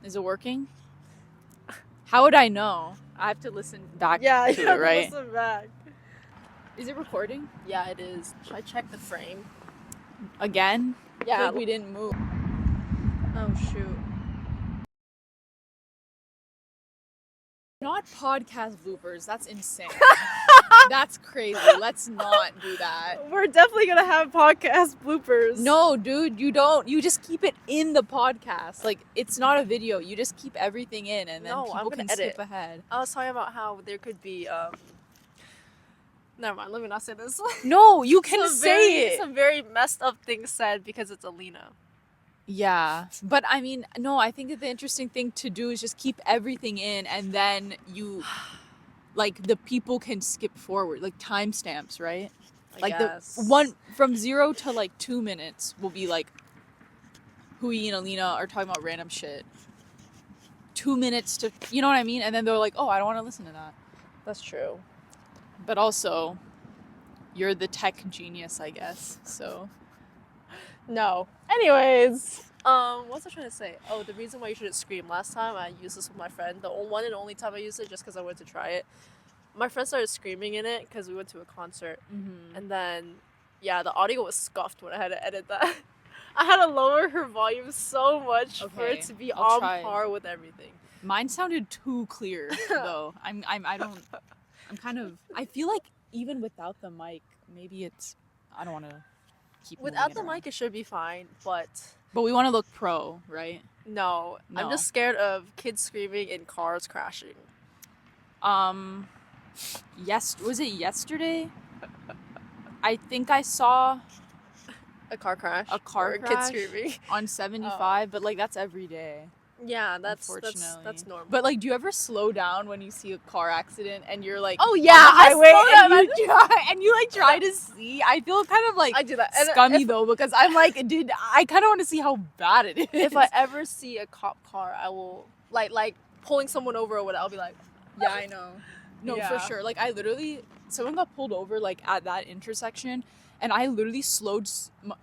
Is it working? How would I know? I have to listen back to it, right? Listen back. Is it recording? Yeah, it is. Should I check the frame? Again? Yeah. I feel like we didn't move. Oh, shoot. Not podcast bloopers. That's insane. That's crazy. Let's not do that. We're definitely going to have podcast bloopers. No, dude, you don't. You just keep it in the podcast. Like, it's not a video. You just keep everything in, and then people can skip ahead. I was talking about how there could be, never mind, let me not say this. No, you can say it. Some very messed up things said because it's Aleena. Yeah, but I mean, no, I think that the interesting thing to do is just keep everything in, and then you, like, the people can skip forward, like timestamps, right? I guess. The one from 0 to like 2 minutes will be like, Hui and Aleena are talking about random shit. 2 minutes to, you know what I mean? And then they're like, oh, I don't want to listen to that. That's true. But also, you're the tech genius, I guess, so. No. Anyways, what was I trying to say? Oh, the reason why you shouldn't scream. Last time I used this with my friend. The one and only time I used it just because I wanted to try it. My friend started screaming in it because we went to a concert. Mm-hmm. And then, yeah, the audio was scuffed when I had to edit that. I had to lower her volume so much for it to be on par with everything. Mine sounded too clear, though. I feel like even without the mic, maybe it's, I don't want to keep without the mic, it should be fine, but we want to look pro, right? No, I'm just scared of kids screaming and cars crashing. Was it yesterday? I think I saw a car crash. Or kids screaming on 75, but like that's every day. Yeah, that's normal. But like, do you ever slow down when you see a car accident and you're like, oh yeah, and you like try to see? I feel kind of like I do that. Scummy though, because I'm like, dude, I kind of want to see how bad it is. If I ever see a cop car, I will like pulling someone over or whatever. I'll be like, yeah, I know. No, for sure. Like I literally, someone got pulled over like at that intersection. And I literally slowed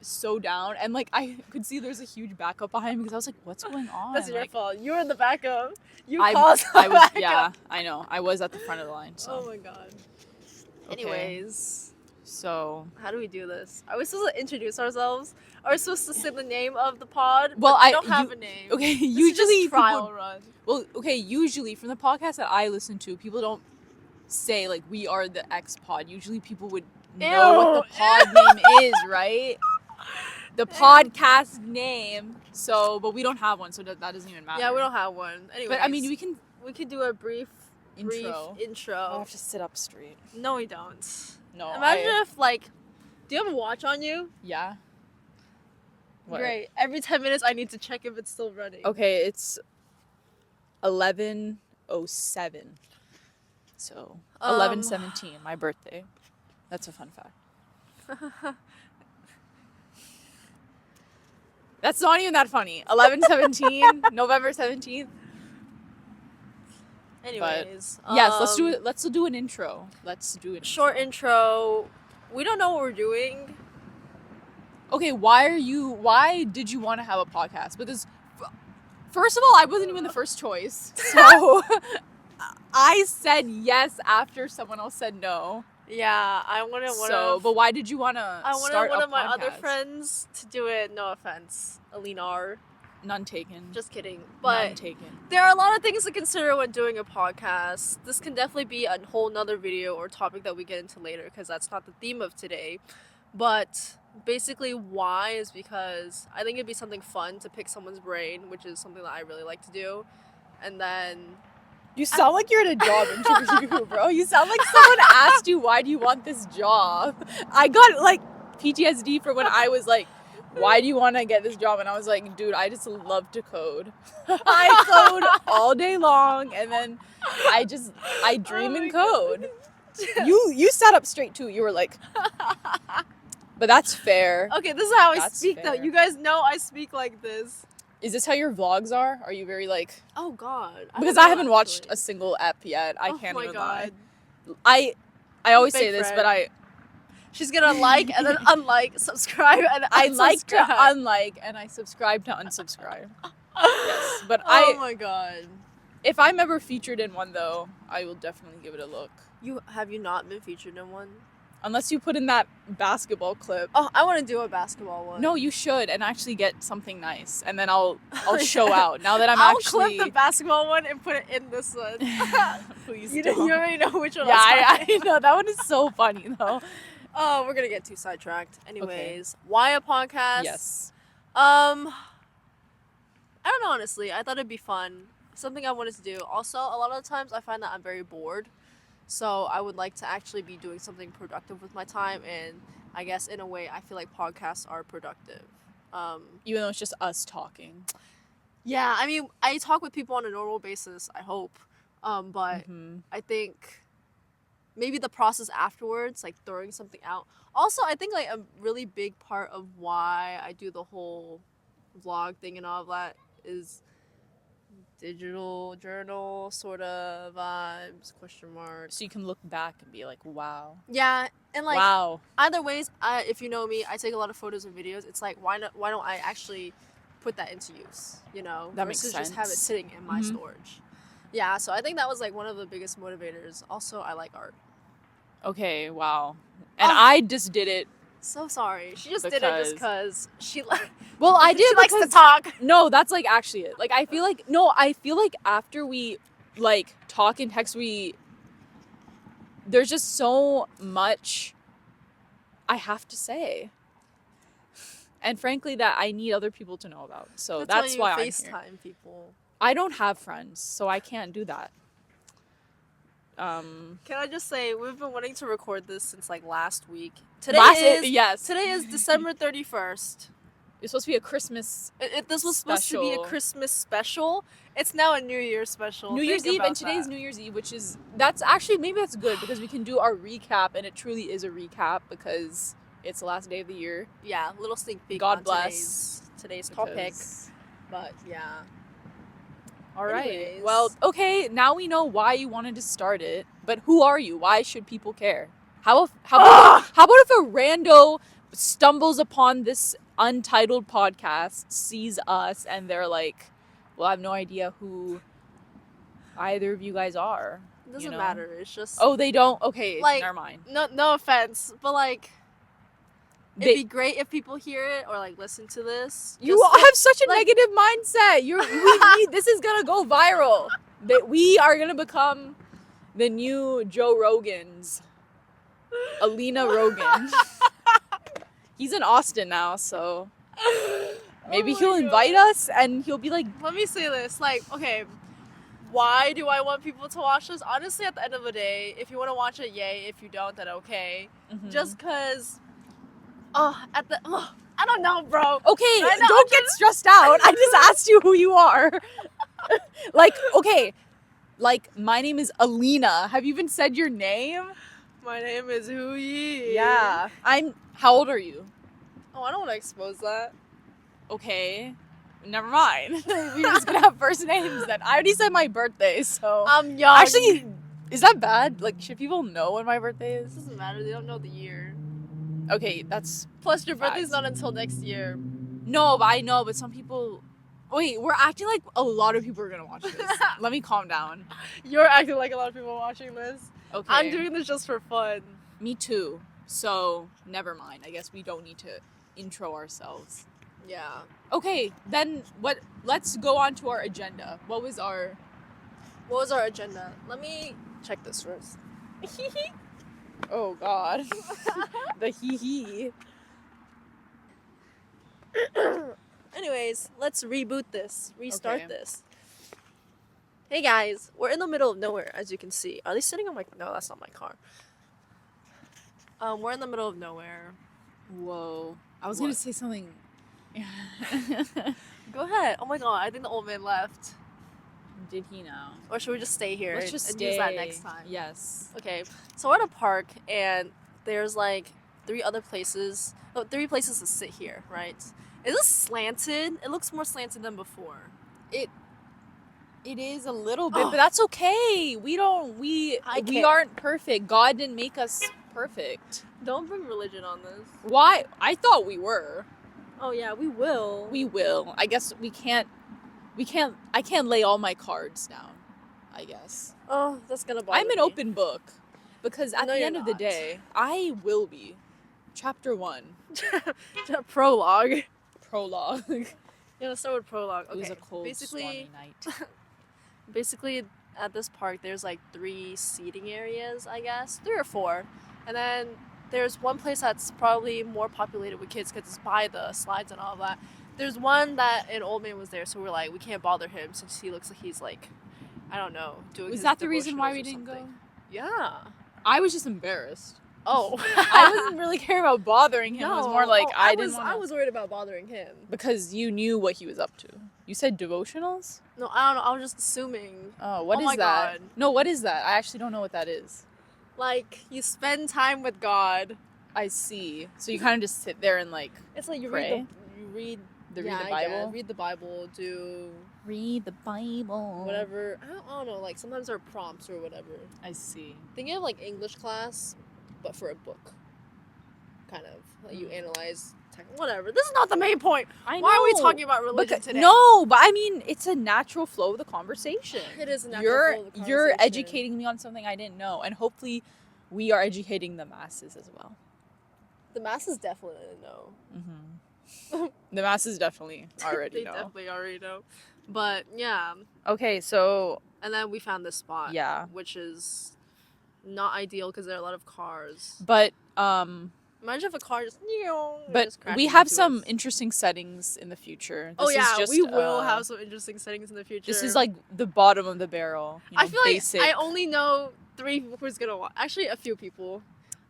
so down, and like I could see there's a huge backup behind me because I was like, "What's going on?" That's your fault. You were in the backup. I was. Yeah, I know. I was at the front of the line. So. Oh my god. Okay. Anyways, so how do we do this? Are we supposed to introduce ourselves? Are we supposed to say the name of the pod? Well, I don't have a name. Okay, usually trial run. Well, okay, usually from the podcast that I listen to, people don't say like we are the X pod. Usually, people would know what the pod name is, right? The podcast name. So, but we don't have one, so that doesn't even matter. Yeah, we don't have one. Anyway, but I mean, we could do a brief intro. I have to sit up straight. No, we don't. No. Imagine if like, do you have a watch on you? Yeah. What? Great. Every 10 minutes, I need to check if it's still running. Okay, it's 11:07. So 11:17, my birthday. That's a fun fact. That's not even that funny. 11/17, November 17th. Anyways, but, yes, let's do it. Let's do an intro. Short intro. We don't know what we're doing. Okay, why did you want to have a podcast? Because first of all, I wasn't even the first choice. So I said yes after someone else said no. Yeah, I wanted one of... But why did you want to start one a of my podcast? other friends to do it. No offense, Aleena. None taken. Just kidding. But none taken. There are a lot of things to consider when doing a podcast. This can definitely be a whole nother video or topic that we get into later because that's not the theme of today. But basically why is because I think it'd be something fun to pick someone's brain, which is something that I really like to do. And then... You sound like you're in a job interview, bro. You sound like someone asked you, why do you want this job? I got, like, PTSD for when I was like, why do you want to get this job? And I was like, dude, I just love to code. I code all day long, and then I dream and code. You sat up straight, too. You were like... But that's fair. Okay, this is how I speak, though. You guys know I speak like this. Is this how your vlogs are? Are you very like... Oh, God. Because I haven't watched a single ep yet. I can't even lie. I always say this, but she's gonna like and then unlike, subscribe, and I like to unlike and I subscribe to unsubscribe. Yes, but Oh my god. if I'm ever featured in one though, I will definitely give it a look. Have you not been featured in one? Unless you put in that basketball clip. Oh, I want to do a basketball one. No, you should, and actually get something nice, and then I'll show out. Now that I'll actually clip the basketball one and put it in this one. Please you don't. You already know which one. Yeah, I know that one is so funny though. Oh, we're gonna get too sidetracked. Anyways, why a podcast? Yes. I don't know, honestly. I thought it'd be fun. Something I wanted to do. Also, a lot of the times I find that I'm very bored. So I would like to actually be doing something productive with my time. And I guess in a way, I feel like podcasts are productive. Even though it's just us talking. Yeah, I mean, I talk with people on a normal basis, I hope. But I think maybe the process afterwards, like throwing something out. Also, I think like a really big part of why I do the whole vlog thing and all of that is digital journal sort of vibes, question mark. So you can look back and be like, wow. Yeah, and like wow. Either ways, if you know me, I take a lot of photos and videos. It's like why don't I actually put that into use, you know? That makes versus sense. just have it sitting in my storage. Yeah, so I think that was like one of the biggest motivators. Also, I like art. Okay, wow. And I just did it. So sorry. She just did it just because she Well, I did she likes to talk. No, that's like actually it. Like I feel like after we like talk and text, there's just so much I have to say. And frankly that I need other people to know about. So that's why I'm here. FaceTime people. I don't have friends, so I can't do that. Can I just say we've been wanting to record this since like last week. Today is December 31st. It's supposed to be a Christmas This was supposed to be a Christmas special. It's now a New Year's special. New Year's Eve, and today's New Year's Eve, maybe that's good because we can do our recap, and it truly is a recap because it's the last day of the year. Yeah, little sneak peek. God bless today's topic. But yeah. All right. Anyways. Well, okay, now we know why you wanted to start it, but who are you? Why should people care? How about if a rando stumbles upon this untitled podcast, sees us, and they're like, well, I have no idea who either of you guys are. It doesn't matter. It's just... Oh, they don't? Okay, like, never mind. No offense, but like... It'd be great if people hear it or like listen to this. You have such a negative mindset. This is gonna go viral. That we are gonna become the new Joe Rogans. Aleena Rogan. He's in Austin now, so maybe he'll invite us and he'll be like, let me say this. Like, okay, why do I want people to watch this? Honestly, at the end of the day, if you want to watch it, yay. If you don't, then okay. Just because... I don't know, bro. Okay, don't get stressed out. I just asked you who you are. Like, okay, like my name is Aleena. Have you even said your name? My name is Huyi. Yeah. How old are you? Oh, I don't want to expose that. Okay. Never mind. We're just gonna have first names then. I already said my birthday, so I'm young. Actually, is that bad? Like, should people know when my birthday is? It doesn't matter. They don't know the year. Okay, that's... Plus, your birthday's not until next year. No, but I know, but some people... Wait, we're acting like a lot of people are gonna watch this. Let me calm down. You're acting like a lot of people are watching this. Okay. I'm doing this just for fun. Me too. So, never mind. I guess we don't need to intro ourselves. Yeah. Okay, then let's go on to our agenda. What was our agenda? Let me check this first. Oh God. The hee. Anyways, let's reboot this. Restart this. Hey guys, we're in the middle of nowhere, as you can see. Are they sitting on my... No, that's not my car. We're in the middle of nowhere. Whoa. I was gonna say something. Go ahead. Oh my God, I think the old man left. Did he now? Or should we just stay here and use that next time? Yes. Okay, so we're at a park and there's like three places to sit here, right? Is this slanted? It looks more slanted than before. It is a little bit, but that's okay. We aren't perfect. God didn't make us perfect. Don't bring religion on this. Why? I thought we were. Oh yeah, we will. We will. I guess we can't I can't lay all my cards down, I guess. Oh, that's gonna bother I'm an me. open book because at No, the you're end of the not. day, I will be. Chapter 1. Prologue. Prologue. Yeah, let's start with prologue. Okay. It was a cold, stormy night. Basically, at this park, there's like 3 seating areas, I guess. 3 or 4. And then there's one place that's probably more populated with kids because it's by the slides and all that. There's one that an old man was there, so we're like, we can't bother him since he looks like he's like, I don't know, doing Was his that the reason why devotionals we or didn't something. go? Yeah. I was just embarrassed. Oh. I wasn't really caring about bothering him. It was more like I didn't want to. I was worried about bothering him. Because you knew what he was up to. You said devotionals? No, I don't know. I was just assuming. Oh, what Oh is my that? God. No, what is that? I actually don't know what that is. Like, you spend time with God. I see. So you kind of just sit there and like It's like you pray? read read the I Bible. guess. Read the Bible. Do Read the Bible. whatever. I don't know. Like sometimes there are prompts or whatever. I see. Thinking of like English class, but for a book. Kind of like you analyze. Whatever. This is not the main point. I know. Why are we talking about religion today? No, but I mean, it's a natural flow of the conversation. It is a natural You're flow of the conversation. You're educating me on something I didn't know, and hopefully, we are educating the masses as well. The masses definitely know. Mm-hmm. The masses definitely already They know. definitely already know. But yeah. Okay, so And then we found this spot. Yeah. Which is not ideal because there are a lot of cars. but Imagine if a car just. But just crashed we have into some us. interesting settings in the future. Oh This is yeah, just, we will have some interesting settings in the future. This is like the bottom of the barrel. You know, I feel basic. like I only know 3 people who's gonna watch. Actually, a few people.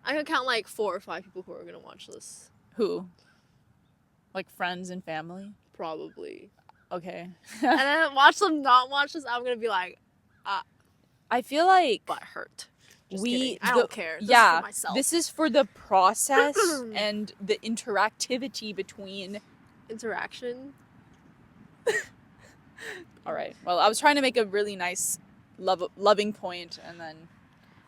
I can count like 4 or 5 people who are gonna watch this. Who? Like friends and family? Probably. Okay. And then watch them not watch this. I'm gonna be like, I feel like butt hurt. Just kidding. I don't care. This is yeah, for myself. this is for the process and the interactivity between. Interaction. All right. Well, I was trying to make a really nice, loving point, and then,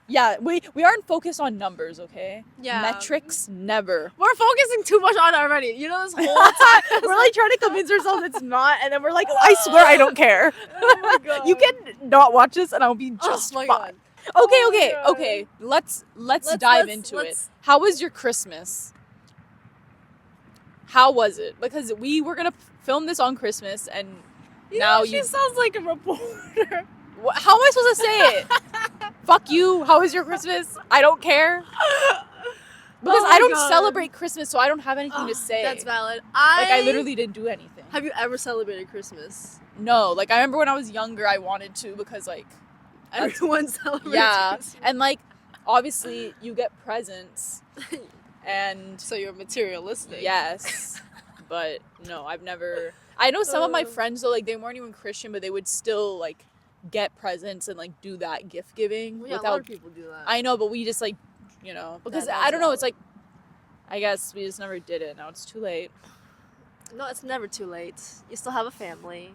yeah, we aren't focused on numbers, okay? Yeah. Metrics, never. We're focusing too much on it already. You know this whole time. We're like trying to convince ourselves it's not, and then we're like, I swear I don't care. Oh my god. You can not watch this, and I'll be just oh my fine. god. Okay, Oh my okay, God. okay. Let's dive into it. How was your Christmas? How was it? Because we were gonna film this on Christmas, and now she sounds like a reporter. how am I supposed to say it? Fuck you. How was your Christmas? I don't care. Because Oh I my don't God. celebrate Christmas, so I don't have anything to say. That's valid. I literally didn't do anything. Have you ever celebrated Christmas? No, like I remember when I was younger, I wanted to because like Everyone celebrates yeah, Christmas. and like obviously you get presents, and So you're materialistic. yes, but no, I've never. I know some of my Uh. friends though, like they weren't even Christian, but they would still like get presents and like do that gift giving Well, yeah, a lot without. of people do that. I know, but we just like, you know, because That's I don't know. It's valid. like, I guess we just never did it. Now it's too late. No, it's never too late. You still have a family.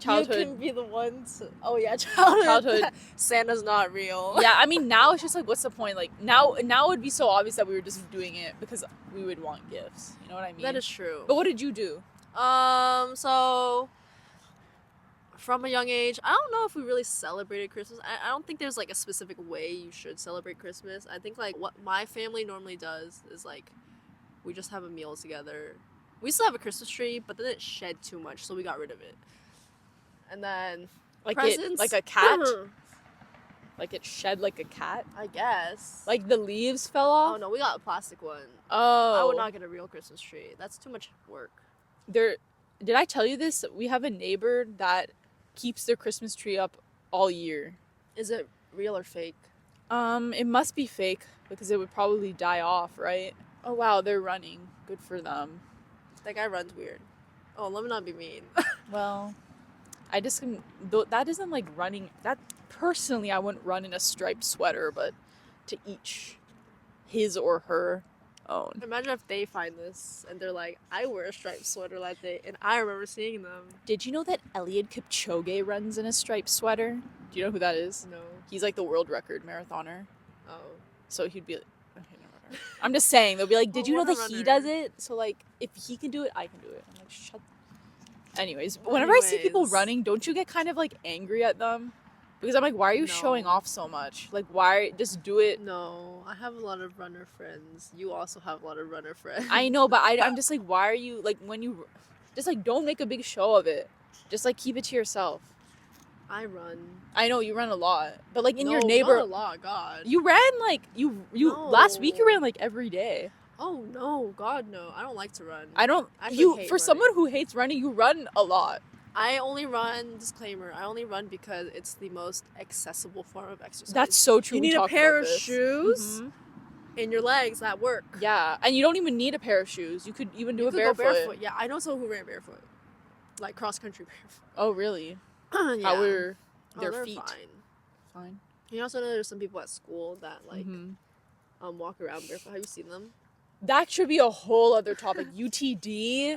Childhood. You can be the one to. Oh yeah, childhood. Santa's not real. Yeah, I mean now it's just like, what's the point? Like now it would be so obvious that we were just doing it because we would want gifts. You know what I mean? That is true. But what did you do? So from a young age, I don't know if we really celebrated Christmas. I don't think there's like a specific way you should celebrate Christmas. I think like what my family normally does is like we just have a meal together. We still have a Christmas tree, but then it shed too much, so we got rid of it. And then Like presents? it, like a cat? Like it shed like a cat? I guess. Like the leaves fell Oh off? no, we got a plastic one. Oh. I would not get a real Christmas tree. That's too much work. Did I tell you this? We have a neighbor that keeps their Christmas tree up all year. Is it real or fake? It must be fake because it would probably die off, right? Oh wow, they're running. Good for them. That guy runs weird. Oh, let me not be mean. Well, I just that isn't like running. That personally, I wouldn't run in a striped sweater, but to each his or her own. Imagine if they find this and they're like, I wear a striped sweater that day, and I remember seeing them. Did you know that Eliud Kipchoge runs in a striped sweater? Do you know who that is? No. He's like the world record marathoner. Oh. So he'd be like, okay, never mind. I'm just saying, they'll be like, did Oh, you know what a that he runner. does it? So like, if he can do it, I can do it. I'm like, shut. Anyways, whenever I see people Anyways. running, don't you get kind of like angry at them? Because I'm like, why are you showing No. off so much? Like, why just do it? No, I have a lot of runner friends. You also have a lot of runner friends. I know, but I'm just like, why are you like when you just like don't make a big show of it. Just like keep it to yourself. I run. I know you run a lot, but like in your No, neighbor, not a lot. God. you ran like you last week you No. ran like every day. Oh no, God no! I don't like to run. I don't. actually You hate for running. someone who hates running, you run a lot. I only run. Disclaimer: I only run because it's the most accessible form of exercise. That's so true. You We need a talked pair about of this. shoes Mhm. in your legs that work. Yeah, and you don't even need a pair of shoes. You could even do You it could go barefoot. barefoot. Yeah, I know someone who ran barefoot, like cross country barefoot. Oh really? Yeah. How were Oh, their they're feet? fine. Fine. You also know there's some people at school that like Mhm. walk around barefoot. Have you seen them? That should be a whole other topic. UTD.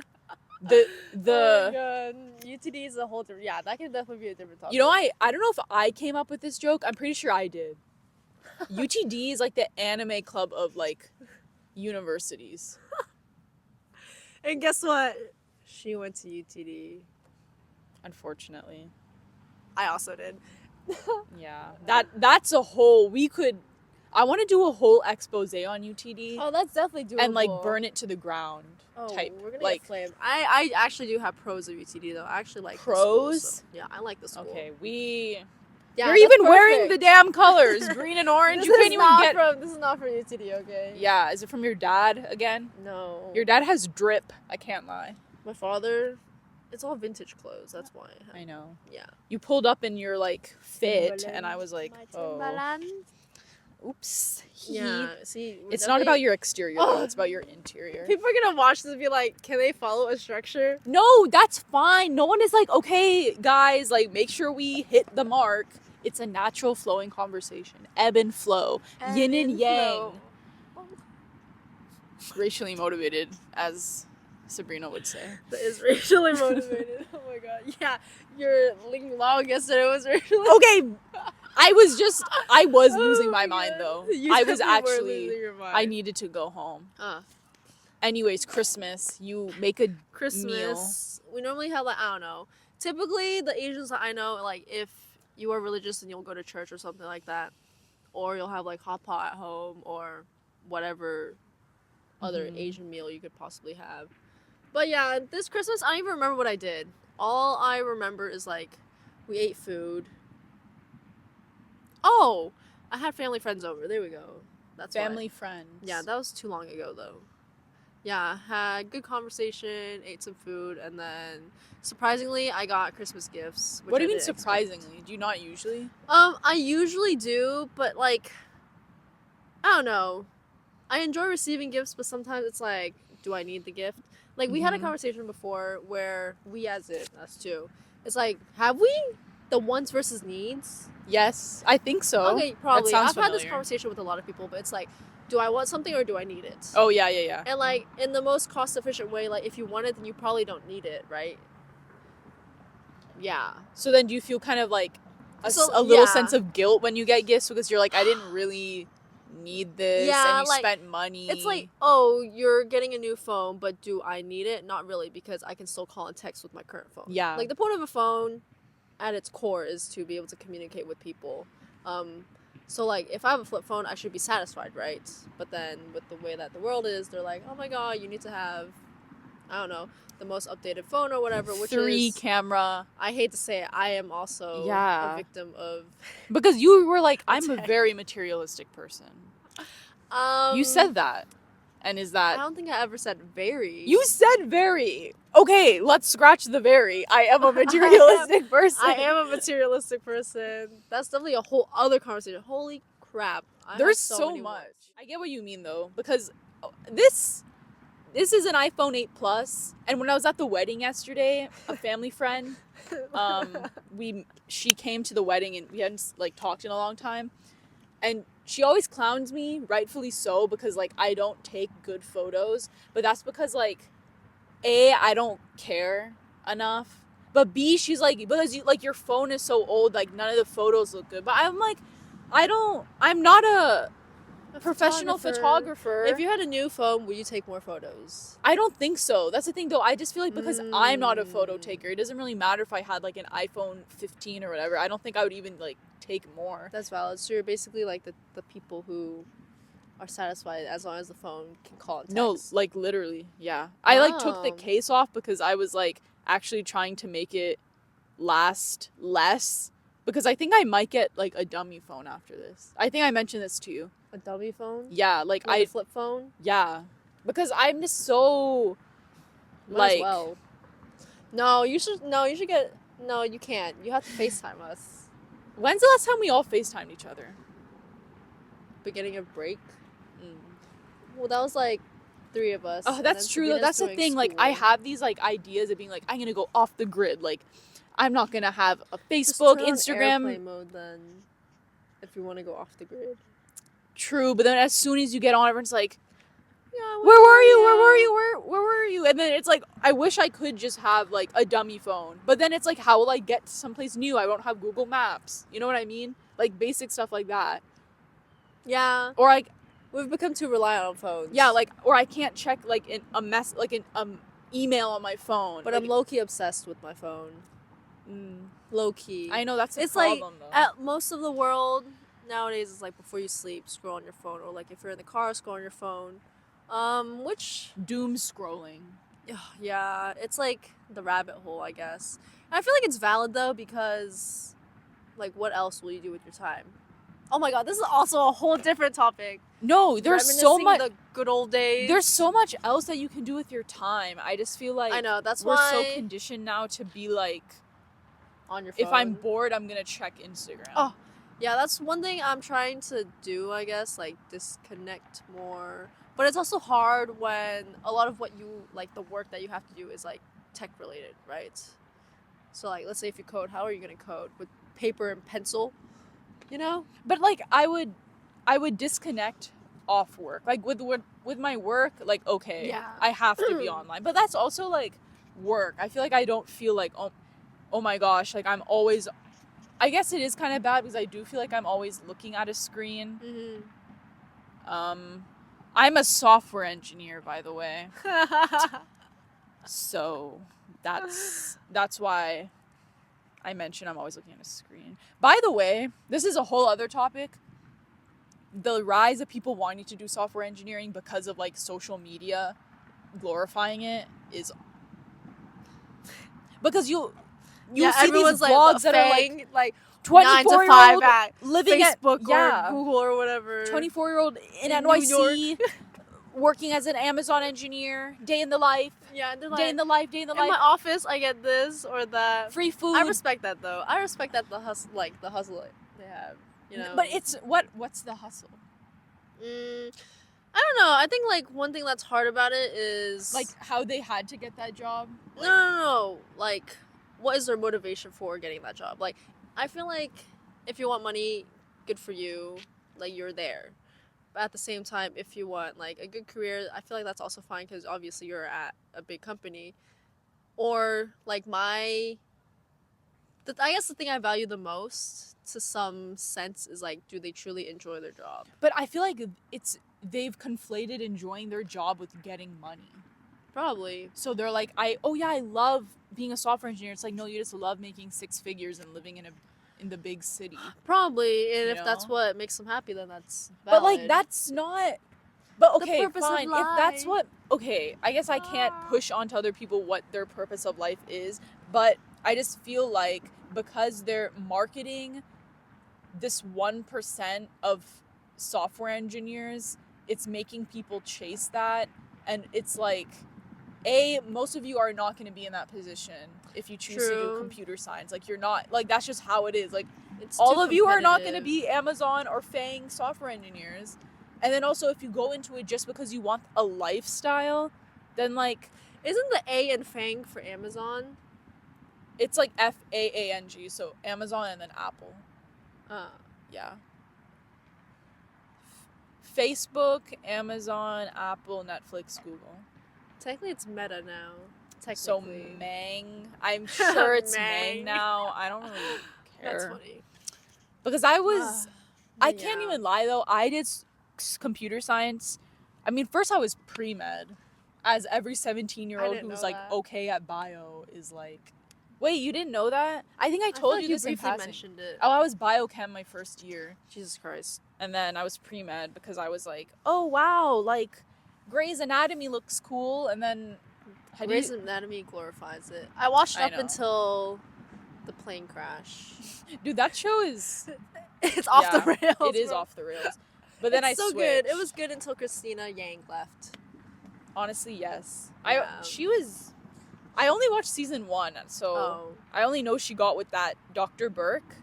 The Oh my God. UTD is a whole different. Yeah, that can definitely be a different topic. you know I don't know if I came up with this joke. I'm pretty sure I did. UTD is like the anime club of like universities. And guess what? She went to UTD. Unfortunately. I also did. Yeah. That's a whole I want to do a whole expose on UTD Oh, that's definitely doable. and like burn it to the ground type. We're gonna like get flamed. I actually do have pros of UTD though. I actually like Pros? The school, so, yeah, I like the school. okay, Yeah, you're that's even wearing perfect. the damn colors, green and orange. You can't even get This is not from UTD, okay? Yeah, is it from your dad again? No. Your dad has drip, I can't lie. My father. It's all vintage clothes. That's why. I know. Yeah. You pulled up in your like fit and I was like, My oh, Timberland. oops. Yeah. See, It's not about your exterior though, it's about your interior. People are gonna watch this and be like, "Can they follow a structure?" No, that's fine. No one is like, okay, guys, like make sure we hit the mark. It's a natural flowing conversation. Ebb and flow. Yin and yang. Racially motivated, as Sabrina would say. That is racially motivated. Oh my god. Yeah, your Ling Long yesterday was racially. Okay, I was losing my Oh mind God. though. You I was definitely were actually, losing your mind. I needed to go home. Ah, Anyways, Christmas, you make a Christmas. We normally have like I don't know. Typically, the Asians that I know, like if you are religious and you'll go to church or something like that, or you'll have like hot pot at home or whatever other Mhm. Asian meal you could possibly have. But yeah, this Christmas I don't even remember what I did. All I remember is like we ate food. Oh, I had family friends over. There we go. That's why. family friends. Yeah, that was too long ago though. Yeah, had good conversation, ate some food, and then surprisingly I got Christmas gifts. Which What do you I mean didn't expect. surprisingly? Do you not usually? I usually do, but like I don't know. I enjoy receiving gifts, but sometimes it's like, do I need the gift? Like we had a Mhm. conversation before where we as in us too. It's like, have we the wants versus needs? Yes, I think so. Okay, probably. sounds I've had this familiar. conversation with a lot of people, but it's like, do I want something or do I need it? Oh yeah. And like in the most cost efficient way, like if you want it, then you probably don't need it, right? Yeah. So then do you feel kind of like a So, little yeah. sense of guilt when you get gifts because you're like, I didn't really need this Yeah, and you like, spent money. It's like, oh, you're getting a new phone, but do I need it? Not really, because I can still call and text with my current phone. Yeah. Like the point of a phone at its core is to be able to communicate with people. So like if I have a flip phone, I should be satisfied, right? But then with the way that the world is, they're like, oh my god, you need to have, I don't know, the most updated phone or whatever, which 3 is, camera. I hate to say it, I am also Yeah. a victim of. Because you were like, I'm a Attack. very materialistic person. You You said that. And is I that... don't think I ever said very. You said very. Okay, let's scratch the very. I am a materialistic person. I am a materialistic person. That's definitely a whole other conversation. Holy crap. I have There's so so many much. wants. I get what you mean though, because this is an iPhone 8 Plus, and when I was at the wedding yesterday, a family friend, she came to the wedding and we hadn't like talked in a long time, and she always clowns me, rightfully so, because like I don't take good photos, but that's because like A, I don't care enough, but B, she's like, because you like your phone is so old, like none of the photos look good. But I'm like, I'm not a professional photographer. If you had a new phone, would you take more photos? I don't think so. That's the thing, though. I just feel like because I'm not a photo taker, it doesn't really matter if I had like an iPhone 15 or whatever. I don't think I would even like take more. That's valid. So you're basically like the people who are satisfied as long as the phone can call and text. No, like literally, yeah. I like took the case off because I was like actually trying to make it last less, because I think I might get like a dummy phone after this. I think I mentioned this to you. A dummy phone? Yeah, like a flip phone? Yeah. Because I'm just so Might as well. No, you should get. No, you can't. You have to FaceTime us. When's the last time we all FaceTimed each other? Beginning of break. Well, that was like 3 of us. Oh, that's true though. That's the thing. Like, I have these like ideas of being like, I'm gonna go off the grid. Like, I'm not gonna have a Facebook, Instagram. Airplane mode then, if you want to go off the grid. True, but then as soon as you get on, everyone's like, yeah, where were you? And then it's like, I wish I could just have like a dummy phone. But then it's like, how will I get to someplace new? I don't have Google Maps. You know what I mean? Like basic stuff like that. Yeah. Or like, we've become too reliant on phones. Yeah, like, or I can't check like an email on my phone. But like, I'm low key obsessed with my phone. Low key. I know that's a it's problem like, though. At most of the world nowadays is like before you sleep, scroll on your phone, or like if you're in the car, scroll on your phone. Which doom scrolling. Yeah, it's like the rabbit hole, I guess. And I feel like it's valid though, because like what else will you do with your time? Oh my god, this is also a whole different topic. No, there's so much. The good old days. There's so much else that you can do with your time. I just feel like I know that's we're why so conditioned now to be like on your phone. If I'm bored, I'm gonna check Instagram. Oh, yeah, that's one thing I'm trying to do. I guess like disconnect more. But it's also hard when a lot of what you like the work that you have to do is like tech related, right? So like, let's say if you code, how are you gonna code with paper and pencil? You know? But like I would disconnect off work. Like with my work, like okay, yeah. I have to be online. But that's also like work. I feel like I don't feel like oh my gosh, like I'm always, I guess it is kind of bad because I do feel like I'm always looking at a screen. I'm a software engineer, by the way. So that's why I mentioned I'm always looking at a screen. By the way, this is a whole other topic. The rise of people wanting to do software engineering because of like social media glorifying it is because you see these vlogs that are like 24-year-old at living Facebook at or Google or whatever. 24-year-old in NYC working as an Amazon engineer, day in the life. Yeah, they're like, day in the life. In my office, I get this or that. Free food. I respect that though. I respect that the hustle they have. You know. But it's what's the hustle? I don't know. I think like one thing that's hard about it is like how they had to get that job. Like, no. Like, what is their motivation for getting that job? Like, I feel like if you want money, good for you. Like, you're there. But at the same time, if you want like a good career, I feel like that's also fine because obviously you're at a big company. Or like I guess the thing I value the most, to some sense, is like, do they truly enjoy their job? But I feel like they've conflated enjoying their job with getting money. Probably. So they're like, I love being a software engineer. It's like, no, you just love making 6 figures and living in the big city. Probably, and if that's what makes them happy, then that's valid. But like that's not. But okay, the purpose fine. Of life. If that's what, okay, I guess I can't push onto other people what their purpose of life is. But I just feel like because they're marketing this 1% of software engineers, it's making people chase that, and it's like, most of you are not going to be in that position if you choose to do computer science. Like, you're not, like, that's just how it is. Like, it's all of you are not going to be Amazon or FANG software engineers. And then also, if you go into it just because you want a lifestyle, then like, isn't the A in FANG for Amazon? It's like FAANG, so Amazon and then Apple. Yeah. Facebook, Amazon, Apple, Netflix, Google. Technically, it's Meta now. So Mang. I'm sure it's Mang now. I don't really care. That's funny. Because I can't even lie though. computer science. I mean, first I was pre-med, as every 17-year-old didn't who's know like that. okay at bio is like. Wait, you didn't know that? I think I feel told like you this in briefly passing. mentioned it. Oh, I was biochem my first year. Jesus Christ. And then I was pre-med because I was like, oh wow, like Grey's Anatomy looks cool. And then Grey's Anatomy glorifies it. I watched I up know. until the plane crash. Dude, that show is It's off the rails. It is bro. off the rails. But then It's I so switched. good. It was good until Christina Yang left. Honestly, yes. Yeah. I only watched season 1, so Oh, I only know she got with that Dr. Burke.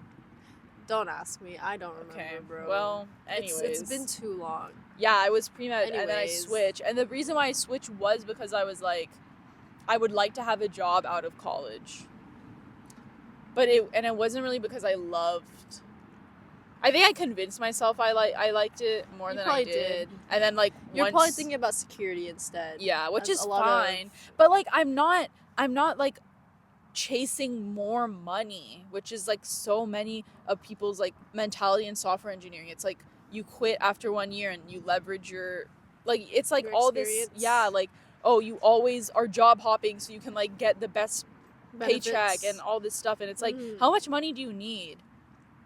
don't ask me. I don't remember, Okay, bro. well, anyways. It's been too long. Yeah, I was pre-med and then I Anyways. switched. And the reason why I switched was because I was like, I would like to have a job out of college. But it wasn't really because I loved. I think I convinced myself I liked it more You than probably I did. did. And then like You're once, probably thinking about security instead. yeah, which As is a lot fine. But like I'm not like chasing more money, which is like so many of people's like mentality in software engineering. It's like you quit after 1 year and you leverage your like it's like Your all experience. this like oh you always are job hopping so you can like get the best Benefits. paycheck and all this stuff, and it's like Mm. how much money do you need?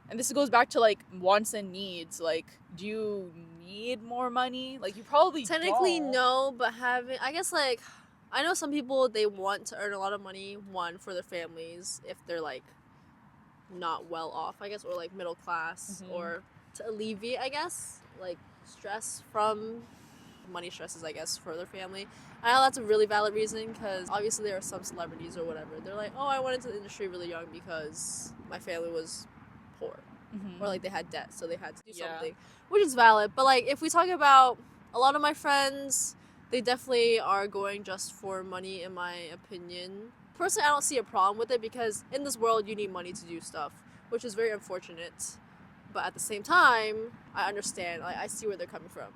And this goes back to like wants and needs. Like, do you need more money? Like, you probably Technically don't. no, but I guess like I know some people, they want to earn a lot of money, one, for their families if they're like not well off, I guess, or like middle class, Mhm. or to alleviate, I guess, like stress from money stresses, I guess, for their family. I know that's a really valid reason, because obviously there are some celebrities or whatever, they're like, oh, I went into the industry really young because my family was poor, Mhm. or like they had debt, so they had to do Yeah. something, which is valid. But like if we talk about a lot of my friends, they definitely are going just for money, in my opinion. Personally, I don't see a problem with it, because in this world you need money to do stuff, which is very unfortunate. But at the same time, I understand. Like, I see where they're coming from.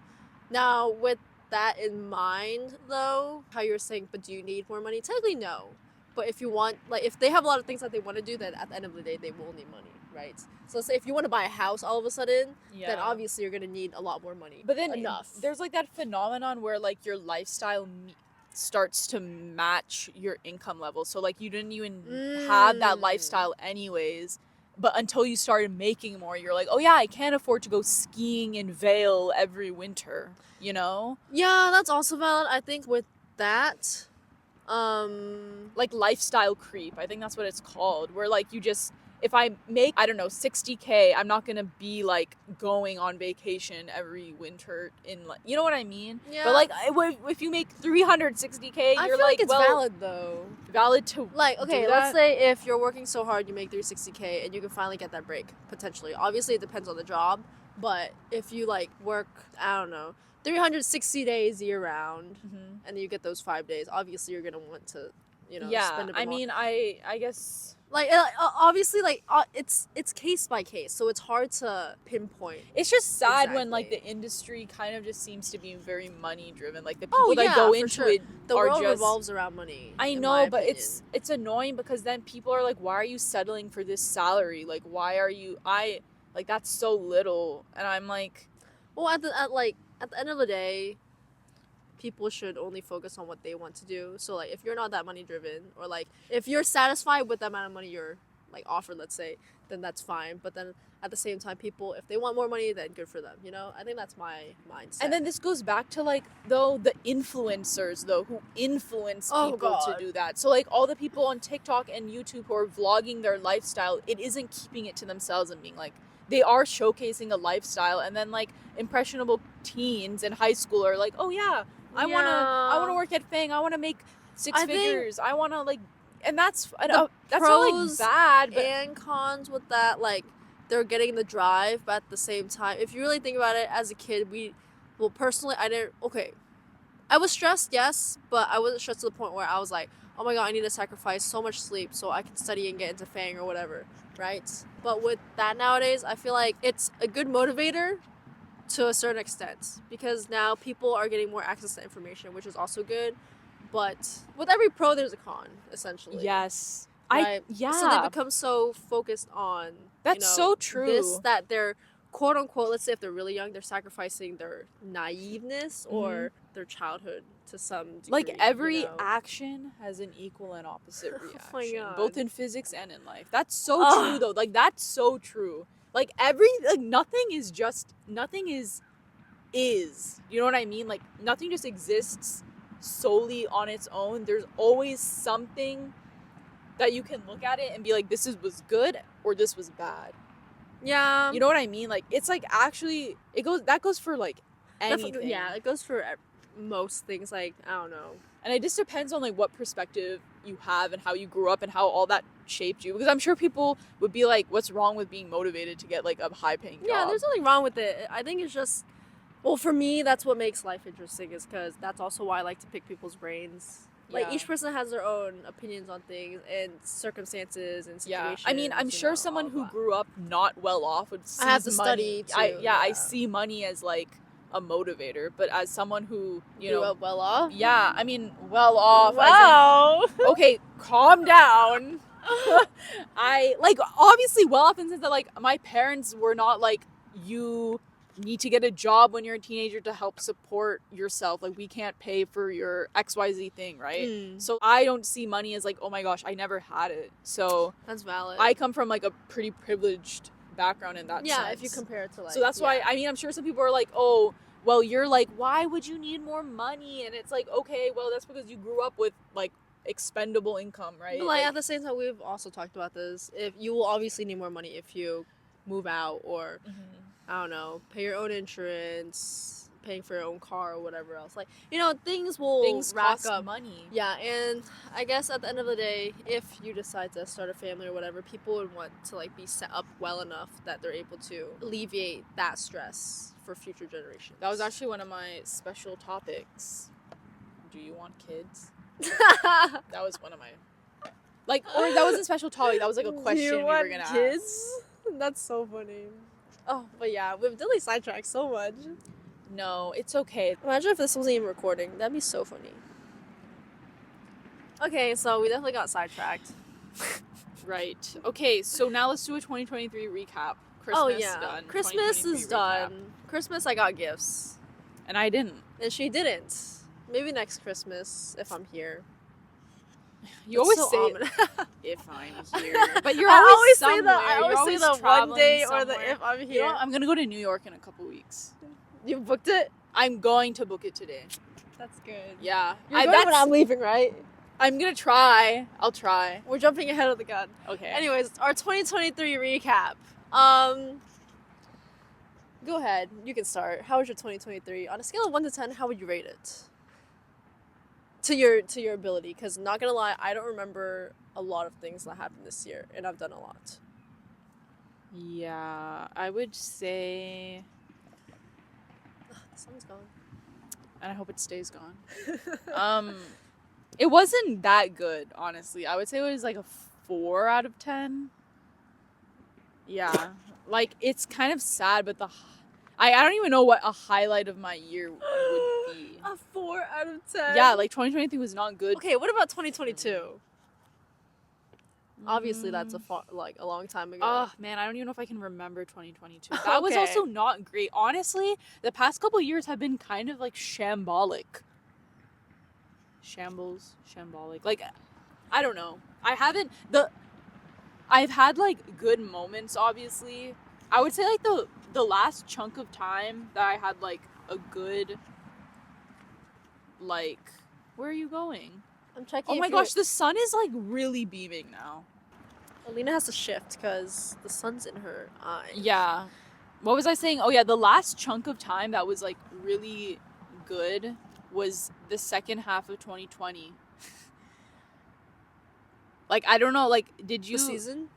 Now, with that in mind, though, how you're saying, but do you need more money? Technically, no. But if you want, like, if they have a lot of things that they want to do, then at the end of the day, they will need money, right? So let's say if you want to buy a house all of a sudden, then obviously you're going to need a lot more money. But then enough. there's like that phenomenon where like your lifestyle starts to match your income level. So like you didn't even have that lifestyle anyways. But until you started making more, you're like, oh yeah, I can't afford to go skiing in Vail every winter, you know? Yeah, that's also valid. I think with that, like lifestyle creep, I think that's what it's called, where like you just, if I make, I don't know, 60K, I'm not gonna be like going on vacation every winter in like, you know what I mean? yeah. But like if you make 360K, I you're feel like, it's well, valid though. valid to Like, okay, do let's that? say if you're working so hard, you make 360K, and you can finally get that break, potentially. Obviously, it depends on the job, but if you like work, I don't know, 360 days year round, Mhm. and you get those 5 days, obviously you're gonna want to, Yeah, spend a bit I more. mean, I guess Like, obviously, like, it's case by case, so it's hard to pinpoint. it's just sad when like Exactly. the industry kind of just seems to be very money driven. Like the people that yeah, go for into sure. it The are world just revolves around money. I in know, my but opinion. it's annoying because then people are like, why are you settling for this salary? Like, why are you like that's so little. And I'm like, Well, at the end of the day, people should only focus on what they want to do. So like, if you're not that money driven, or like if you're satisfied with the amount of money you're like offered, let's say, then that's fine. But then at the same time, people, if they want more money, then good for them. I think that's my mindset. and then this goes back to like though the influencers though who influence Oh, people God. to do that. So like all the people on TikTok and YouTube who are vlogging their lifestyle, it isn't keeping it to themselves and being like, they are showcasing a lifestyle, and then like impressionable teens in high school are like, oh yeah, I wanna work at Fang, I wanna make six I think figures, I wanna like, and that's the that's not pros like bad, but and cons with that, like, they're getting the drive, but at the same time, if you really think about it, as a kid, personally, I was stressed, yes, but I wasn't stressed to the point where I was like, oh my god, I need to sacrifice so much sleep so I can study and get into Fang or whatever, right? But with that nowadays, I feel like it's a good motivator to a certain extent, because now people are getting more access to information, which is also good. But with every pro, there's a con, essentially. yes, Right? yeah, So they become so focused on that's so true. this, that they're quote unquote, let's say if they're really young, they're sacrificing their naiveness or their childhood to some degree. Like every you know? action has an equal and opposite Oh reaction, my God. both in physics and in life. That's so true though. Like that's so true. Like nothing is you know what I mean? Like nothing just exists solely on its own. There's always something that you can look at it and be like, this was good or this was bad. Yeah. You know what I mean? Like it's like actually that goes for like anything. Yeah, it goes for most things. Like I don't know. And it just depends on like what perspective you have and how you grew up and how all that shaped you. Because I'm sure people would be like, what's wrong with being motivated to get like a high paying job? Yeah, there's nothing wrong with it. I think it's just, well, for me, that's what makes life interesting, is because that's also why I like to pick people's brains. Like each person has their own opinions on things and circumstances and situations. Yeah, I mean, I'm sure someone who grew up not well off would see I have to money. study too. I see money as like a motivator, but as someone who grew up well off. Yeah, I mean, well off. Wow. Okay, calm down. I like obviously well off in the sense that like my parents were not like, you need to get a job when you're a teenager to help support yourself. Like we can't pay for your XYZ thing, right? So I don't see money as like, oh my gosh, I never had it. So that's valid. I come from like a pretty privileged background in that sense. Yeah, if you compare it to like. So that's why, I mean, I'm sure some people are like, oh, well, you're like, why would you need more money? And it's like, okay, well, that's because you grew up with like expendable income, right? But like at the same time, we've also talked about this. If you will obviously need more money if you move out or I don't know, pay your own insurance, paying for your own car or whatever else. Like, you know, things rack cost up money. Yeah, and I guess at the end of the day, if you decide to start a family or whatever, people would want to like be set up well enough that they're able to alleviate that stress for future generations. That was actually one of my special topics. Do you want kids? That was one of my or that wasn't a special topic. That was like a question we were gonna kids? ask. That's so funny. Oh, but yeah, we've really sidetracked so much. No, it's okay. Imagine if this wasn't even recording. That'd be so funny. Okay, so we definitely got sidetracked. Right. Okay, so now let's do a 2023 recap. Christmas done. Christmas is 2023 done. recap. Christmas, I got gifts. And I didn't. And she didn't. Maybe next Christmas, if I'm here. You always so say if I'm here, but you're I always always somewhere. I always say the one day or the if I'm here. You know, I'm gonna go to New York in a couple weeks. You booked it? I'm going to book it today. That's good. Yeah, You're going when I'm leaving, right? I'm gonna try. I'll try. We're jumping ahead of the gun. Okay. Anyways, our 2023 recap. Go ahead. You can start. How was your 2023? On a scale of 1 to 10, how would you rate it? To your ability, because not gonna lie, I don't remember a lot of things that happened this year, and I've done a lot. Yeah, I would say. The sun's gone. And I hope it stays gone. It wasn't that good, honestly. I would say it was like a 4 out of 10. Yeah, like it's kind of sad, but I don't even know what a highlight of my year would be. A 4 out of 10. Yeah, like 2023 was not good. Okay, what about 2022? Obviously, that's a long time ago. Oh man, I don't even know if I can remember 2022. That was also not great. Honestly, the past couple of years have been kind of like shambolic. Shambolic. Like, I don't know. I've had like good moments, obviously. I would say like the last chunk of time that I had like a good, like, where are you going? I'm checking. Oh my gosh, the sun is like really beaming now. Aleena has to shift because the sun's in her eye. Yeah. What was I saying? Oh yeah, the last chunk of time that was like really good was the second half of 2020. Like, I don't know, like, did you... The season?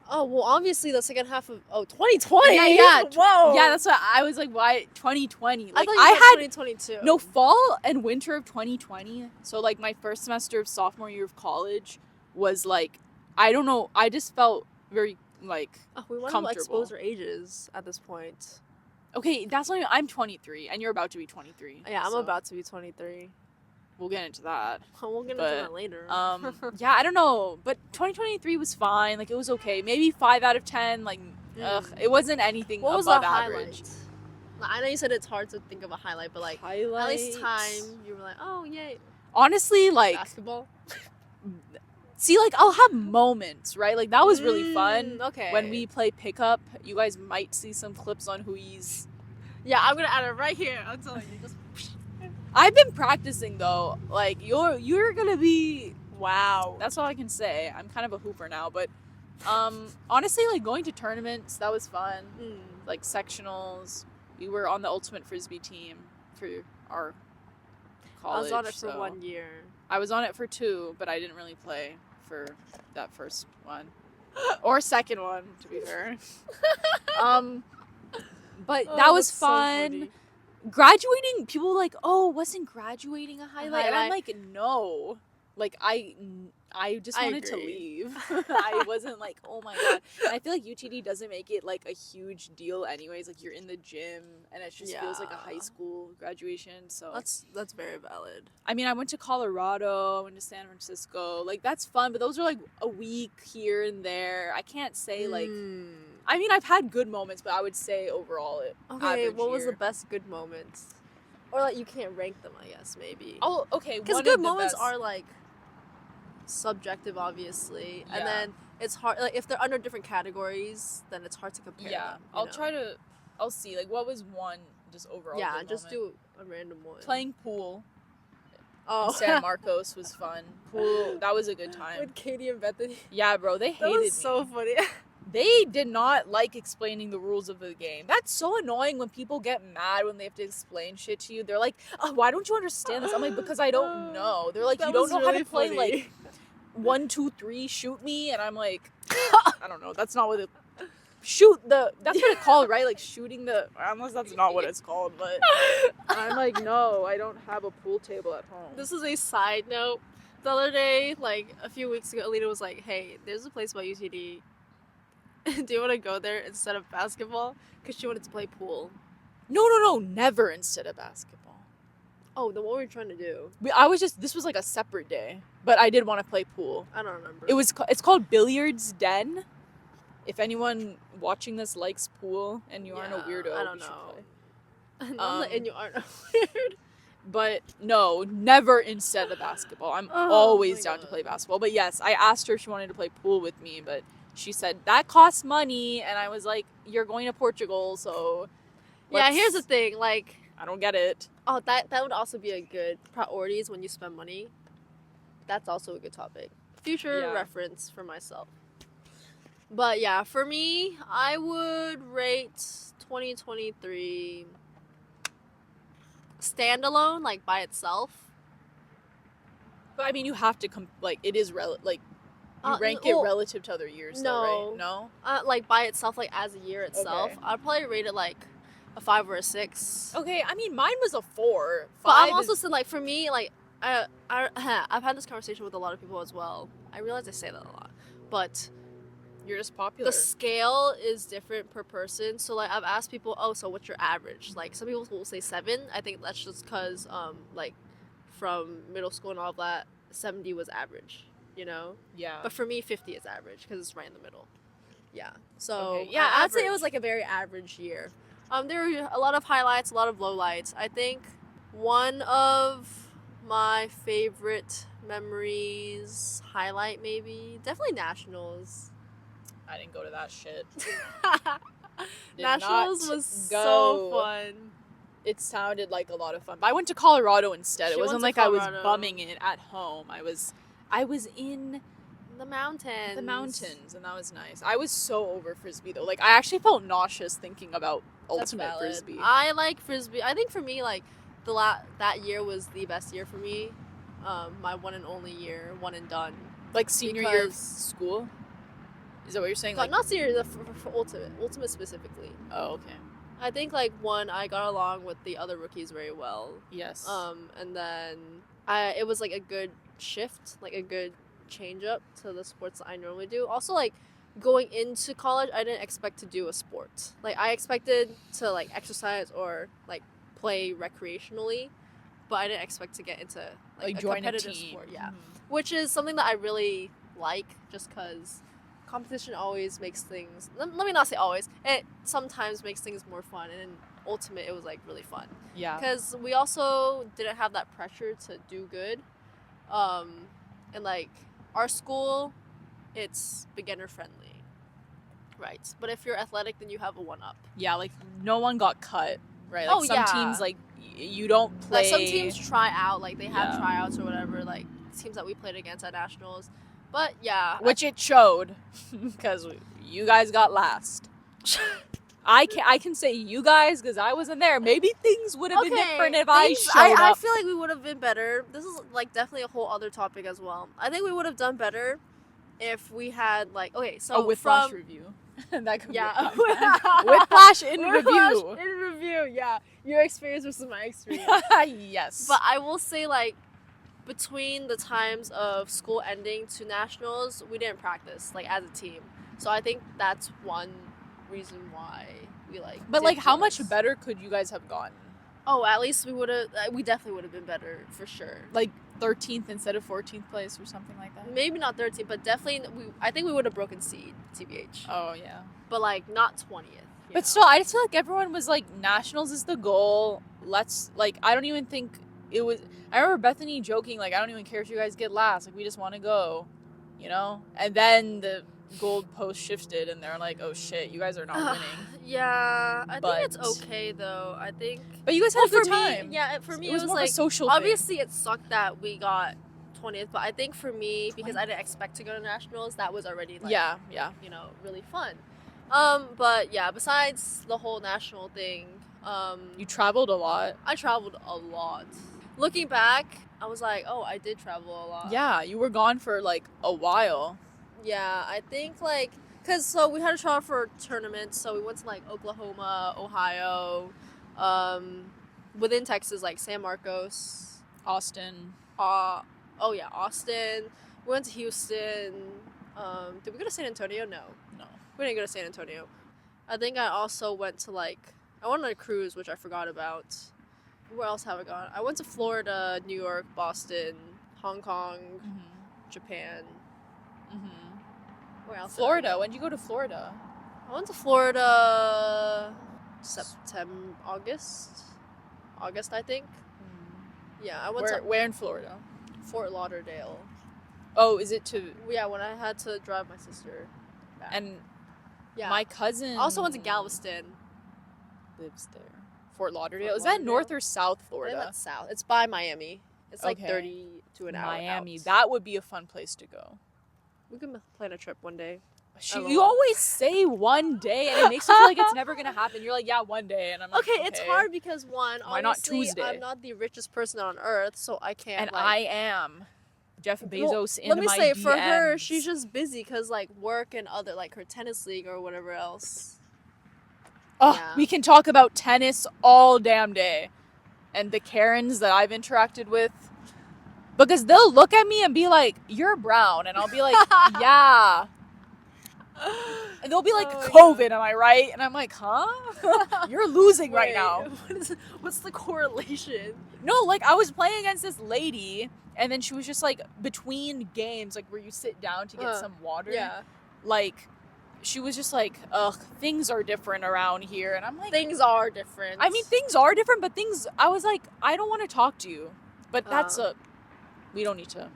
Oh, well, obviously the second half of... Oh, 2020? Yeah. Whoa! Yeah, that's what I was like, why 2020? Like, I thought you had 2022. No, fall and winter of 2020. So, like, my first semester of sophomore year of college was, like, I don't know, I just felt very, like, we want to expose our ages at this point. Okay, that's not even... I'm 23, and you're about to be 23. Yeah, I'm about to be 23. We'll get into that. We'll get into that later. Yeah, I don't know. But 2023 was fine. Like, it was okay. Maybe 5 out of 10. Like, it wasn't anything What was above the average. highlight? Like, I know you said it's hard to think of a highlight, but like at least time you were like, oh yay. Honestly, like Basketball. see, like I'll have moments, right? Like that was really fun. Okay. When we play pickup, you guys might see some clips on Hui's. Yeah, I'm gonna add it right here. I'm telling you. Just... I've been practicing though. Like you're gonna be wow. That's all I can say. I'm kind of a hooper now, but honestly, like going to tournaments, that was fun. Like sectionals. We were on the ultimate frisbee team for our college. I was on it for 1 year. I was on it for 2, but I didn't really play for that first one or second one, to be fair. But that was fun. So graduating, people were like, "Oh, wasn't graduating a highlight?" And I'm like, "No." Like I just wanted to leave. I wasn't like, "Oh my god." And I feel like UTD doesn't make it like a huge deal anyways. Like you're in the gym and it just feels like a high school graduation. So that's very valid. I mean, I went to Colorado, I went to San Francisco. Like that's fun, but those are like a week here and there. I can't say like I mean, I've had good moments, but I would say overall what was the best good moments? Or like you can't rank them, I guess, maybe. Oh, okay. Because good moments are like subjective, obviously, and then it's hard. Like if they're under different categories, then it's hard to compare. Yeah, them, I'll see. Like, what was one just overall? Yeah, good just moment? do a random one. Playing pool. Oh, San Marcos was fun. Pool, that was a good time. With Katie and Bethany. Yeah, bro, they hated me. That was so funny. They did not like explaining the rules of the game. That's so annoying when people get mad when they have to explain shit to you. They're like, "Oh, why don't you understand this?" I'm like, "Because I don't know." They're like, "You don't know how to play like 1, 2, 3, shoot me," and I'm like, "I don't know. That's not what it. That's what it's called, right? Like shooting the. Unless that's not what it's called, but I'm like, no, I don't have a pool table at home." This is a side note. The other day, like a few weeks ago, Aleena was like, "Hey, there's a place by UTD. Do you want to go there instead of basketball?" Because she wanted to play pool. No, never instead of basketball. Oh, then what were we trying to do? This was like a separate day, but I did want to play pool. I don't remember. It's called Billiards Den. If anyone watching this likes pool and you aren't a weirdo, I don't know. And you aren't weird. But no, never instead of basketball. I'm always down to play basketball. But yes, I asked her if she wanted to play pool with me, but she said that costs money, and I was like, "You're going to Portugal, so." Yeah, here's the thing, like I don't get it. Oh, that would also be a good priorities when you spend money. That's also a good topic. Future reference for myself. But yeah, for me, I would rate 2023 standalone, like by itself. But I mean, you have to it is you rank it relative to other years, though, right? No? Like by itself, like as a year itself, I'd probably rate it like a 5 or a 6. Okay, I mean, mine was a 4. But I'm also saying, like, for me, like, I've had this conversation with a lot of people as well. I realize I say that a lot, but you're just popular. The scale is different per person. So like, I've asked people, "Oh, so what's your average?" Like, some people will say 7. I think that's just because like from middle school and all of that, 70 was average. You know? Yeah. But for me, 50 is average because it's right in the middle. Yeah. So okay. yeah, I'd say it was like a very average year. There were a lot of highlights, a lot of lowlights. I think one of my favorite memories, highlight maybe, definitely nationals. I didn't go to that shit. Nationals was so fun. It sounded like a lot of fun. But I went to Colorado instead. It wasn't like I was bumming it at home. I was in the mountains. And that was nice. I was so over frisbee though. Like I actually felt nauseous thinking about ultimate frisbee. I like frisbee. I think for me, like that year was the best year for me. My one and only year, one and done. Like senior year of school. Is that what you're saying? Like not senior, for ultimate specifically. Oh, okay. I think like one, I got along with the other rookies very well. Yes. And then it was like a good shift, like a good change up to the sports that I normally do. Also, like going into college, I didn't expect to do a sport. Like I expected to like exercise or like play recreationally, but I didn't expect to get into like a competitive sport. Yeah, which is something that I really like, just because competition always makes things. Let me not say always. It sometimes makes things more fun, and in ultimate, it was like really fun. Yeah. Because we also didn't have that pressure to do good, and like our school, it's beginner friendly, right? But if you're athletic, then you have a 1-up. Yeah, like no one got cut, right? Like some teams, like you don't play. Like some teams try out, like they have Yeah. tryouts or whatever. Like teams that we played against at nationals, but yeah, which it showed, because you guys got last. I can say you guys because I wasn't there. Maybe things would have been different if I showed up. I feel like we would have been better. This is like definitely a whole other topic as well. I think we would have done better if we had like so a Whiplash review. That could be Whiplash in review. In review, yeah. Your experience versus my experience. Yes. But I will say, like, between the times of school ending to nationals, we didn't practice like as a team. So I think that's one reason why we like. But like, how much better could you guys have gotten? Oh, at least we would have. We definitely would have been better for sure. Like 13th instead of 14th place or something like that. Maybe not 13th, but definitely I think we would have broken seed, TBH. Oh yeah. But like not 20th. But still, I just feel like everyone was like, nationals is the goal. Let's like. I don't even think it was. I remember Bethany joking like, I don't even care if you guys get last. Like we just want to go, you know. And then the gold post shifted, and they're like, oh shit, you guys are not winning. Yeah, I think it's okay though. I think. But you guys had a good time. For me, it was more like of a social obviously thing. It sucked that we got 20th, but I think for me, because I didn't expect to go to nationals, that was already like you know, really fun. But yeah, besides the whole national thing, you traveled a lot. I traveled a lot. Looking back, I was like, oh, I did travel a lot. Yeah, you were gone for like a while. Yeah, I think like, so we had to travel for tournaments, so we went to like Oklahoma, Ohio, within Texas, like San Marcos, Austin. Austin. We went to Houston. Did we go to San Antonio? No, we didn't go to San Antonio. I think I also went to I went on a cruise, which I forgot about. Where else have I gone? I went to Florida, New York, Boston, Hong Kong, Japan. Where else? Florida. When did you go to Florida? I went to Florida August, I think. Yeah, I went where in Florida? Fort Lauderdale. Oh, is it to? Yeah, when I had to drive my sister back. And yeah, my cousin I also went to Galveston. Lives there. Fort Lauderdale. Is that North or South Florida? I think that's South. It's by Miami. It's like 30 to an hour. Miami. Out. That would be a fun place to go. We could plan a trip one day. You always say one day, and it makes you feel like it's never gonna happen. You're like, yeah, one day, and I'm like, okay. It's hard because why not Tuesday? I'm not the richest person on earth, so I can't. And I am. Jeff Bezos in my DMs. Let me say, for her, she's just busy because like work and other like her tennis league or whatever else. Oh, yeah. We can talk about tennis all damn day, and the Karens that I've interacted with. Because they'll look at me and be like, you're brown. And I'll be like, yeah. And they'll be like, COVID, am I right? And I'm like, huh? You're losing right now. What's the correlation? No, like, I was playing against this lady, and then she was just like, between games, like, where you sit down to get some water. Yeah. Like, she was just like, ugh, things are different around here. And I'm like, things are different. I mean, things are different, but I was like, I don't want to talk to you. But we don't need to.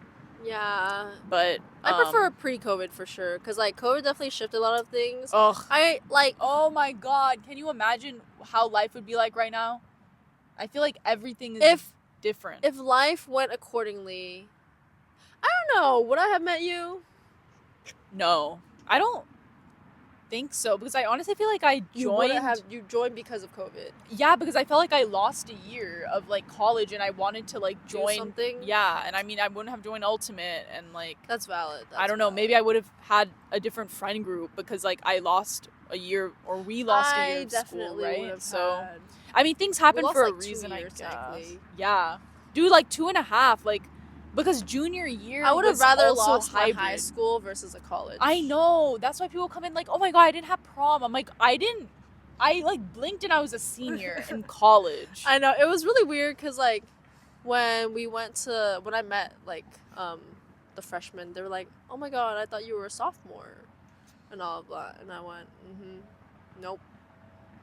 Yeah. But I prefer pre-COVID for sure, because like COVID definitely shifted a lot of things. Ugh. Oh my God, can you imagine how life would be like right now? I feel like everything is different. If life went accordingly, I don't know, would I have met you? No, I don't think so, because I honestly feel like I joined. You joined because of COVID. Yeah, because I felt like I lost a year of like college, and I wanted to like join do something. Yeah, and I mean, I wouldn't have joined Ultimate, and like that's valid. I don't know. Maybe I would have had a different friend group because like I lost a year, or we lost a year of school, right? So I mean, things happen for a reason. I guess. Yeah, dude, like 2.5, like. Because junior year, I would have rather lost my high school versus a college. I know. That's why people come in like, oh my God, I didn't have prom. I'm like, I like blinked and I was a senior in college. I know. It was really weird because like when I met like the freshmen, they were like, oh my God, I thought you were a sophomore. and all of that. And I went, nope.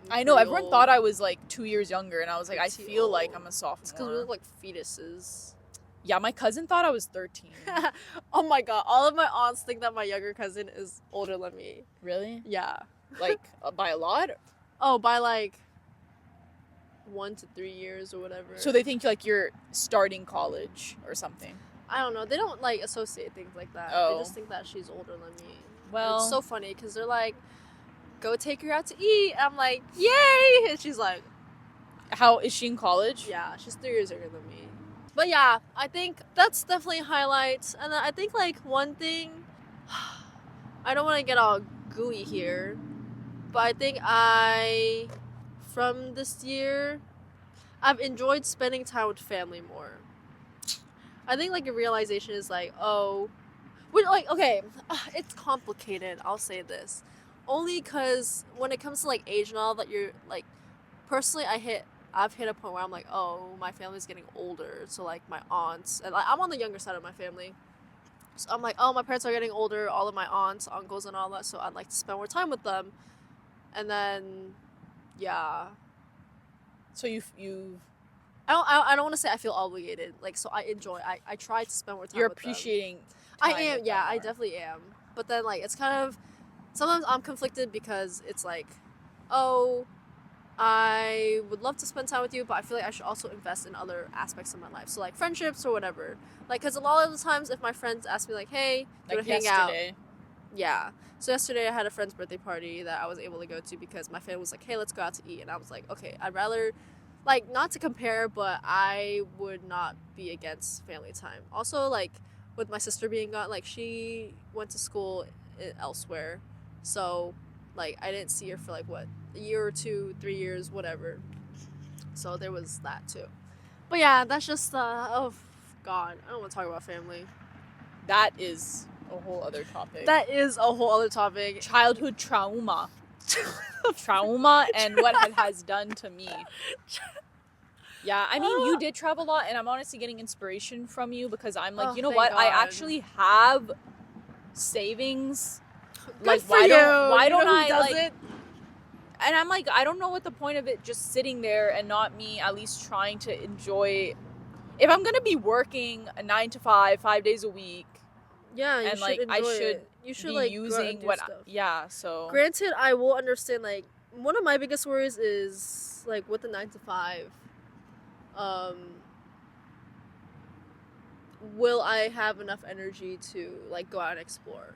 I know, everyone thought I was like 2 years younger, and I was like, I feel like I'm a sophomore. It's because we look like fetuses. Yeah, my cousin thought I was 13. Oh my god, all of my aunts think that my younger cousin is older than me. Really? Yeah. Like, by a lot? Oh, by like 1 to 3 years or whatever. So they think like you're starting college or something. I don't know. They don't like associate things like that. Oh. They just think that she's older than me. Well, it's so funny because they're like, go take her out to eat. I'm like, yay! And she's like, how is she in college? yeah, she's 3 years younger than me. But yeah, I think that's definitely highlights. And then I think like one thing, I don't want to get all gooey here, but I think from this year, I've enjoyed spending time with family more. I think like a realization is like, okay, it's complicated. I'll say this, only because when it comes to like age and all that, you're like, personally, I've hit a point where I'm like, oh, my family's getting older. So like my aunts, and like, I'm on the younger side of my family. So I'm like, oh, my parents are getting older, all of my aunts, uncles, and all that. So I'd like to spend more time with them. And then, yeah. So you I don't want to say I feel obligated. Like, so I enjoy. I try to spend more time. You're with appreciating. them. I am. Yeah, I definitely am. But then like it's kind of sometimes I'm conflicted because it's like, oh, I would love to spend time with you, but I feel like I should also invest in other aspects of my life. So like friendships or whatever. Like, because a lot of the times if my friends ask me like, hey, do you want to hang out? Yeah. So yesterday I had a friend's birthday party that I was able to go to because my family was like, hey, let's go out to eat. And I was like, okay, I'd rather, like, not to compare, but I would not be against family time. Also, like, with my sister being gone, like, she went to school elsewhere. So, like, I didn't see her for, like, what, a year or 2, 3 years, whatever. So there was that, too. But yeah, that's just, oh, God, I don't want to talk about family. That is a whole other topic. That is a whole other topic. Childhood trauma. Trauma and what it has done to me. Yeah, I mean, you did travel a lot, and I'm honestly getting inspiration from you because I'm like, you know what? God. I actually have savings. Good like, for why don't I like? it? And I'm like, I don't know what the point of it just sitting there and not me at least trying to enjoy. If I'm gonna be working a 9 to 5, 5 days a week. Yeah, and like I should be like using what so granted I will understand, like, one of my biggest worries is like with the 9 to 5, will I have enough energy to like go out and explore?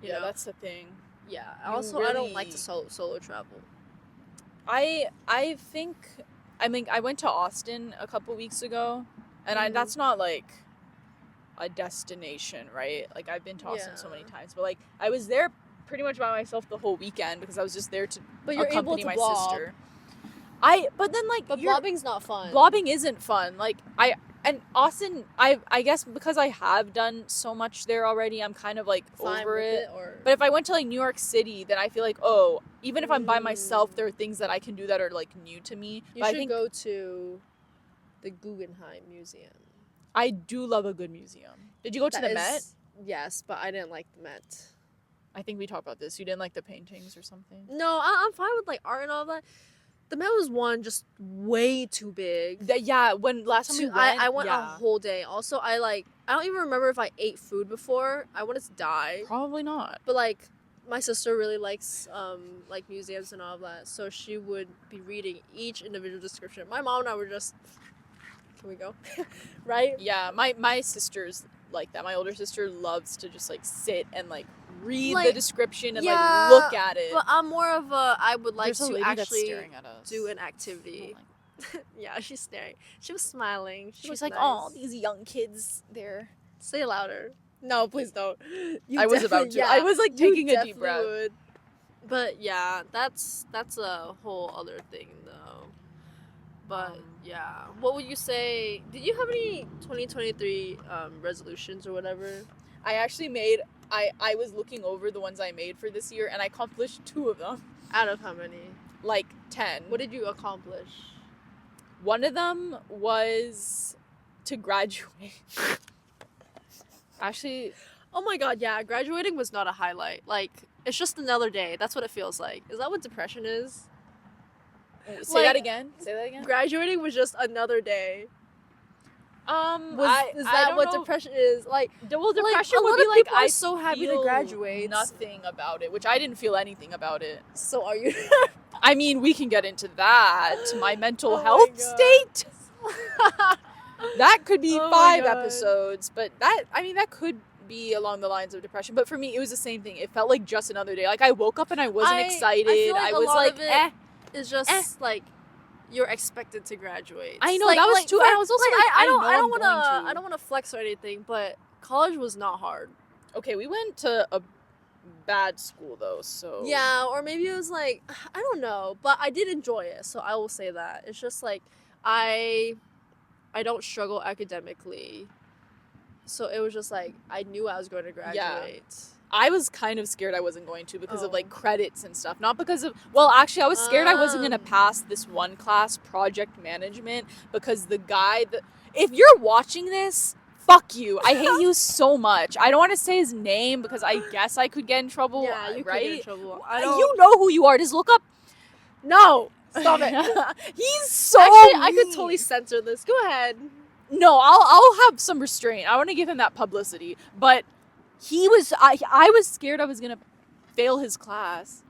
You know? That's the thing. Yeah. Also, I don't like to solo travel. I think, I mean, I went to Austin a couple weeks ago, and that's not like a destination, right? Like, I've been to Austin so many times, but like I was there pretty much by myself the whole weekend because I was just there to accompany my sister. But blobbing's not fun. Blobbing isn't fun. Like, and Austin, I guess because I have done so much there already, I'm kind of like over it. But if I went to like New York City, then I feel like, oh, even if I'm by myself, there are things that I can do that are like new to me. You should go to the Guggenheim Museum. I do love a good museum. Did you go to the Met? Yes, but I didn't like the Met. I think we talked about this. You didn't like the paintings or something? No, I'm fine with like art and all that. The Met was just way too big. When last time we went, I went a whole day. Also, I don't even remember if I ate food before. I wanted to die. Probably not. But like, my sister really likes like museums and all of that, so she would be reading each individual description. My mom and I were just, can we go? Right? Yeah, my sister's like that. My older sister loves to just like sit and like read the description and like look at it. But I'm more of I would like to actually do an activity. Yeah, she's staring. She was smiling. She was like, nice. Oh, these young kids there. Say it louder. No, please don't. I was about to. Yeah, I was like taking a deep breath. Would. But yeah, that's a whole other thing though. But yeah, what would you say? Did you have any 2023 resolutions or whatever? I actually made. I was looking over the ones I made for this year, and I accomplished 2 of them. Out of how many? Like 10. What did you accomplish? One of them was to graduate. Actually, Oh my god, yeah, graduating was not a highlight. Like, it's just another day. That's what it feels like. Is that what depression is? Say that again. Say that again. Graduating was just another day. Is I that don't what know. depression is? Like, Well, depression a would lot be of like people are I so happy to feel graduate. nothing about it, which I didn't feel anything about it. So are you? I mean, we can get into that. My mental Oh my health God. state. That could be Oh my 5 God. episodes, but that could be along the lines of depression. But for me, it was the same thing. It felt like just another day. Like I woke up and I wasn't excited. I feel like I was like, it's just like you're expected to graduate. I know like, that was too. And I was also like, I don't want to flex or anything, but college was not hard. Okay, we went to a bad school though, so Yeah, or maybe it was like I don't know, but I did enjoy it, so I will say that. It's just like I don't struggle academically. So it was just like I knew I was going to graduate. Yeah. I was kind of scared I wasn't going to because of like Oh. credits and stuff. Not because of, well, actually I was scared I wasn't going to pass this one class, project management, because the guy that, if you're watching this, fuck you. I hate you so much. I don't want to say his name because I guess I could get in trouble. Yeah, you right? could get in trouble. You know who you are. Just look up. No, stop it. He's so Actually, I could mean. totally censor this. Go ahead. No, I'll have some restraint. I want to give him that publicity, but he was. I was scared I was gonna fail his class.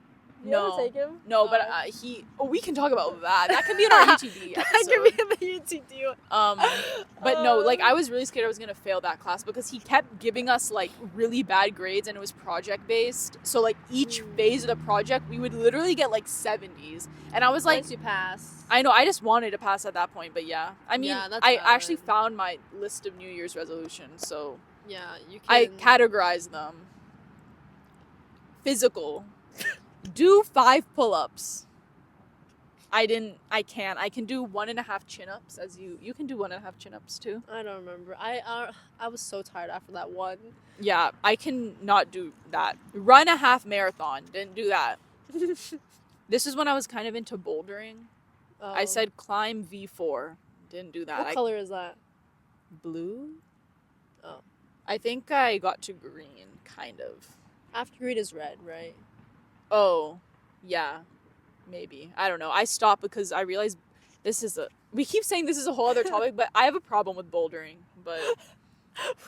You ever take him? No, but he. Oh, we can talk about that. That can be in our UTD That episode. could be in the UTD. But no, like I was really scared I was gonna fail that class because he kept giving us like really bad grades and it was project based. So like each phase of the project, we would literally get like 70s, and I was like, once you pass. I know, I just wanted to pass at that point, but yeah. I mean, Yeah, that's I valid. actually found my list of New Year's resolutions, so Yeah, you can. I categorized them. Physical. Do 5 pull-ups. I can do 1.5 chin-ups, as you can do 1.5 chin-ups too. I don't remember. I was so tired after that one. Yeah, I can not do that. Run a half marathon. Didn't do that. This is when I was kind of into bouldering. I said climb V4. Didn't do that. What color is that? Blue? Oh. I think I got to green, kind of. After green is red, right? Oh, yeah. Maybe. I don't know. I stopped because I realized we keep saying this is a whole other topic, but I have a problem with bouldering. But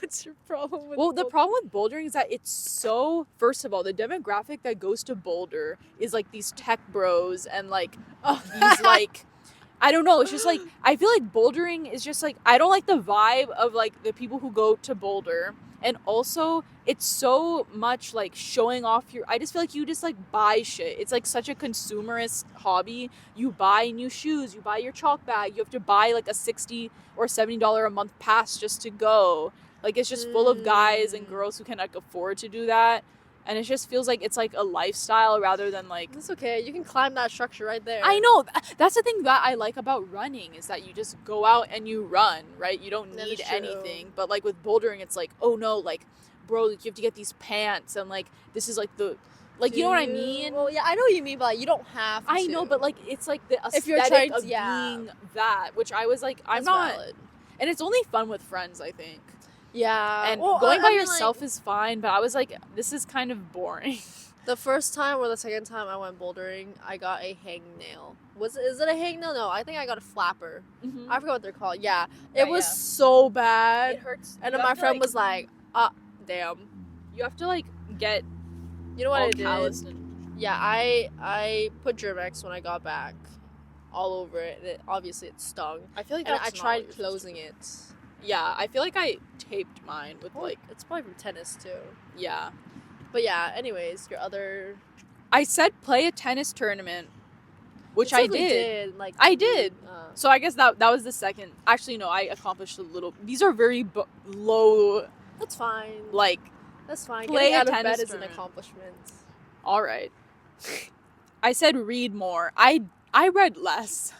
What's your problem with the problem with bouldering is that it's so, first of all, the demographic that goes to Boulder is like these tech bros and like these like, I don't know, it's just like, I feel like bouldering is just like, I don't like the vibe of like the people who go to Boulder. And also, it's so much like showing off I just feel like you just like buy shit. It's like such a consumerist hobby. You buy new shoes, you buy your chalk bag, you have to buy like a $60 or $70 a month pass just to go. Like it's just full of guys and girls who can like afford to do that. And it just feels like it's like a lifestyle rather than like... That's okay. You can climb that structure right there. I know. That's the thing that I like about running is that you just go out and you run, right? You don't That need is true. anything. But like with bouldering, it's like, oh no, like, bro, you have to get these pants and like, this is like the... Like, you know what I mean? Well, yeah, I know what you mean, but like, you don't have to. I know, but like, it's like the If you're aesthetic trying to- of yeah. being that, which I was like, I'm That's not... valid. And it's only fun with friends, I think. Yeah. And well, going I by mean, yourself like, is fine, but I was like, this is kind of boring. the first time or the second time I went bouldering, I got a hangnail. Is it a hangnail? No, I think I got a flapper. I forgot what they're called. Yeah. It was so bad. It hurts. And then my friend was like, damn. You have to like get You know what all I did? calloused and... Yeah, I put Germex when I got back all over it. And obviously it stung. I feel like And that's I not tried what you're supposed closing to it. do. Yeah, I feel like I taped mine with like... It's probably from tennis too. Yeah. But yeah, anyways, your other... I said play a tennis tournament, which You I totally did. Like I did. So I guess that was the second. Actually, no, I accomplished a little. These are very low, That's fine. like, That's fine. play Getting a out of tennis bed is an tournament. accomplishment. all right. I said read more. I read less.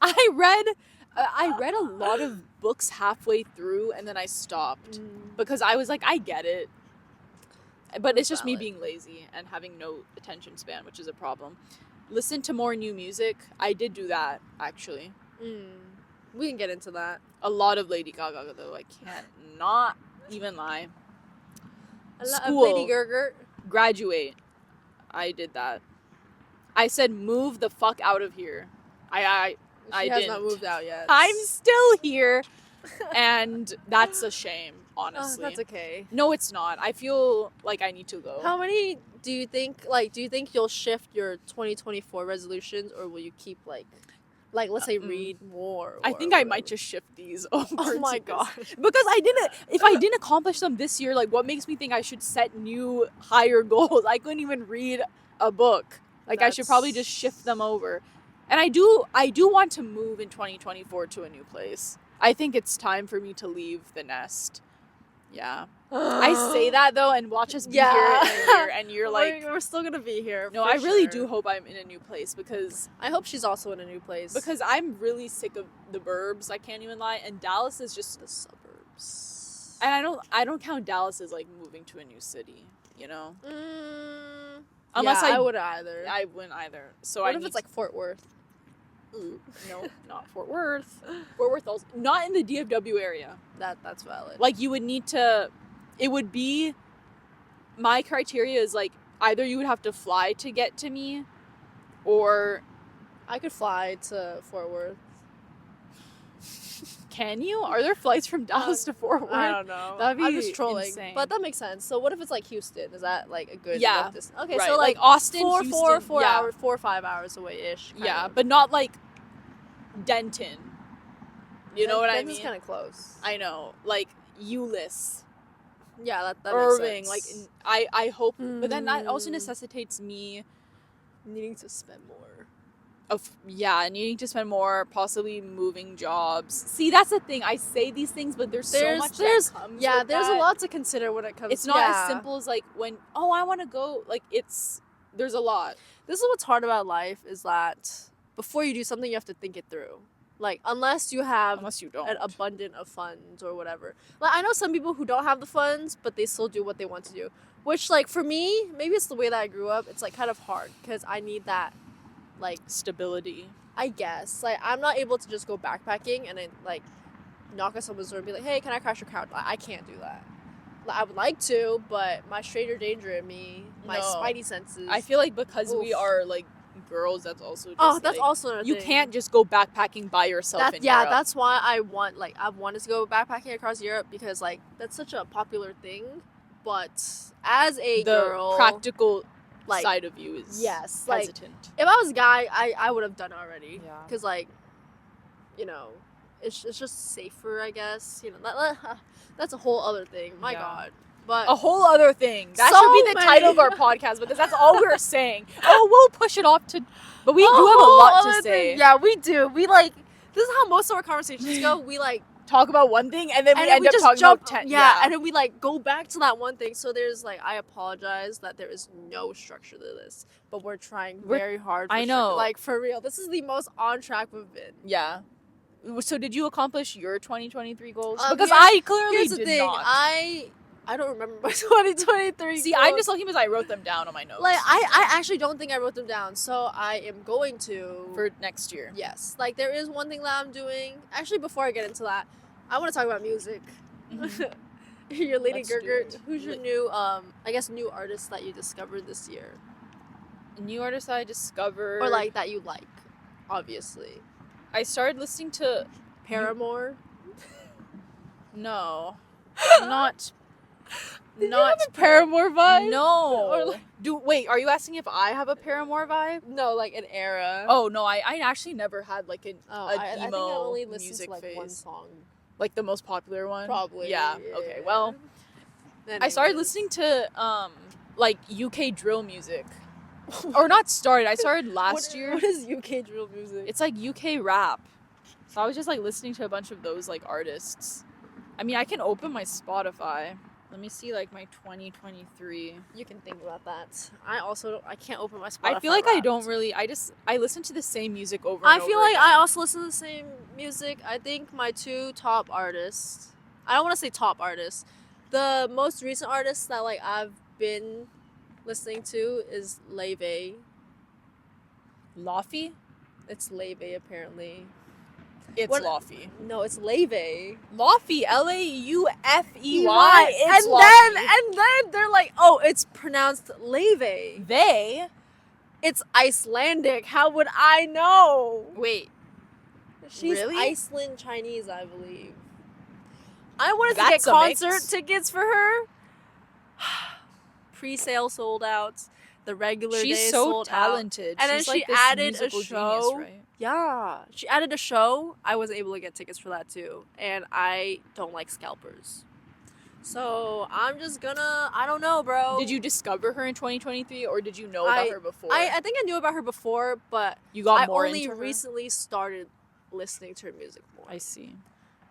I read a lot of books halfway through and then I stopped because I was like, I get it. But it's just me valid. being lazy and having no attention span, which is a problem. Listen to more new music. I did do that, actually. We can get into that. A lot of Lady Gaga, though. I can't not even lie. Lady School. Gergert. Graduate. I did that. I said move the fuck out of here. I She has not didn't. moved out yet. I'm still here, and that's a shame, honestly. That's okay. No, it's not. I feel like I need to go. How many do you think? Like, do you think you'll shift your 2024 resolutions, or will you keep like let's say read more? I think I might just shift these over. Oh my to this. god! Because I didn't. If I didn't accomplish them this year, like, what makes me think I should set new higher goals? I couldn't even read a book. Like, I should probably just shift them over. And I do want to move in 2024 to a new place. I think it's time for me to leave the nest. Yeah. I say that though, and watch us be here in a year, and you're like, we're still gonna be here. No, I really do hope I'm in a new place, because I hope she's also in a new place. Because I'm really sick of the burbs, I can't even lie, and Dallas is just the suburbs. And I don't count Dallas as like moving to a new city, you know? Unless I wouldn't either. I wouldn't either. So what if it's like Fort Worth? No, not Fort Worth. Fort Worth also not in the DFW area. That's valid. Like, you would need to. It would be. My criteria is like either you would have to fly to get to me, or I could fly to Fort Worth. Can you? Are there flights from Dallas to Fort Worth? I don't know. That'd be I'm just trolling. insane. But that makes sense. So what if it's like Houston? Is that like a good distance? Okay, right. so like Austin, four Houston, hours, 4 or 5 hours away ish. Yeah, but not like Denton. You know what I mean? Denton's kind of close. I know, like Euless. Yeah, that Irving. makes sense. Like I hope, but then that also necessitates me needing to spend more. Needing to spend more, possibly moving jobs. See, that's the thing. I say these things, but there's so much that comes with there's that. a lot to consider when it comes. It's not as simple as like when I want to go. Like there's a lot. This is what's hard about life, is that before you do something, you have to think it through. Like, unless you don't an abundance of funds or whatever. Like, I know some people who don't have the funds, but they still do what they want to do. Which, like, for me, maybe it's the way that I grew up. It's like kind of hard because I need that, like, stability. I guess. Like, I'm not able to just go backpacking and then, like, knock on someone's door and be like, hey, can I crash your couch? I can't do that. Like, I would like to, but my stranger danger in me, my spidey senses. I feel like because we are, like, girls, that's also just, that's like, also another you thing. Can't just go backpacking by yourself in Europe. That's why I've wanted to go backpacking across Europe, because, like, that's such a popular thing, but as a girl, the practical side of you is hesitant. Like, if I was a guy, I would have done it already, because, like, you know, it's just safer, I guess, you know, that's a whole other thing, my god. But a whole other thing. That should be the title of our podcast, because that's all we're saying. We'll push it off to... But we do have a lot to say. Yeah, we do. We, like... This is how most of our conversations go. We, like... talk about one thing, and then we end up talking about 10. Yeah, and then we, like, go back to that one thing. So there's, like... I apologize that there is no structure to this. But we're trying very hard. I know. Like, for real. This is the most on track we've been. Yeah. So did you accomplish your 2023 goals? Because I clearly did not. I don't remember my 2023 See, goals. I'm just lucky because I wrote them down on my notes. Like, I actually don't think I wrote them down, so I am going to... For next year. Yes. Like, there is one thing that I'm doing. Actually, before I get into that, I want to talk about music. Mm-hmm. Your Lady Gergert. Who's your new, new artist that you discovered this year? A new artist I discovered... Or, like, that you like, obviously. I started listening to... Paramore? No. Did you have a Paramore vibe? No. Or like, wait, are you asking if I have a Paramore vibe? No, like an era. Oh, no, I actually never had like an emo I think I only listened music to like phase. one song. Like the most popular one? Probably. Yeah. Okay, well, I started listening to like UK drill music. Or not started, I started last year. What is UK drill music? It's like UK rap. So I was just like listening to a bunch of those like artists. I mean, I can open my Spotify. Let me see, like, my 2023. You can think about that. I can't open my Spotify. I feel like I don't really, I listen to the same music over and over. I feel like I also listen to the same music. I think my two top artists, I don't want to say top artists, the most recent artists that, like, I've been listening to is Leve. Laffy? It's Leve, apparently. It's Laufey. No, it's Laufey. Laufey, Laufey. And then they're like, oh, it's pronounced Laufey. They. It's Icelandic. How would I know? Wait. She's Really? Iceland Chinese, I believe. I wanted to That's get a concert mix. tickets for her. Pre-sale sold out. The regular day She's so sold talented. out. And then She's she like this added a musical show. genius, right? Yeah, she added a show. I was able to get tickets for that too, and I don't like scalpers. So I'm just gonna. I don't know, bro. Did you discover her in 2023, or did you know about her before? I think I knew about her before, but you got I more only into her? recently started listening to her music more. I see.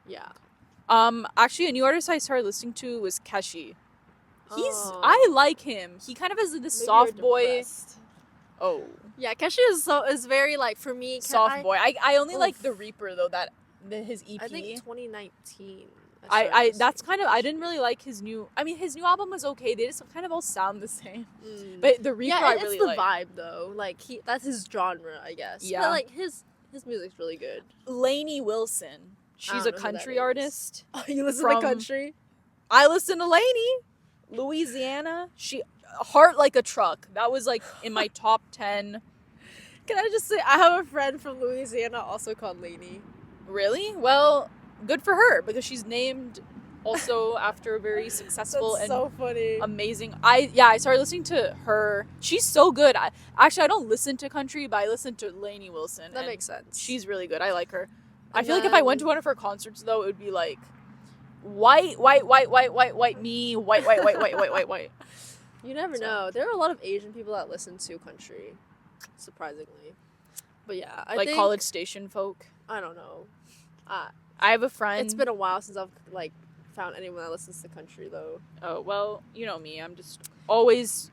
Yeah. Actually, a new artist I started listening to was Keshi. Oh. I like him. He kind of has this Maybe soft you're boy. depressed. Oh, Yeah, Keshi is very like for me. soft boy. I only like Oof. the Reaper though. His EP. I think 2019. I that's kind of I didn't really like his new. I mean, his new album was okay. They just kind of all sound the same. But the Reaper, I really it's the like. vibe though. Like that's his genre, I guess. Yeah. But like his music's really good. Lainey Wilson. She's don't a know who that country is. artist. Oh, you listen From- to country? I listen to Lainey, Louisiana. She Heart Like a Truck. That was like in my top 10. Can I just say I have a friend from Louisiana also called Lainey. Really? Well, good for her because she's named also after a very successful That's and so funny. amazing. I started listening to her. She's so good. I don't listen to country, but I listen to Lainey Wilson. That and makes sense. She's really good. I like her. I And feel like if I went to then- one of her concerts though, it would be like white me, white. You never So- know. There are a lot of Asian people that listen to country, surprisingly. But yeah, I Like think, College Station folk. I don't know. I have a friend. It's been a while since I've like found anyone that listens to country though. Oh well, you know me. I'm always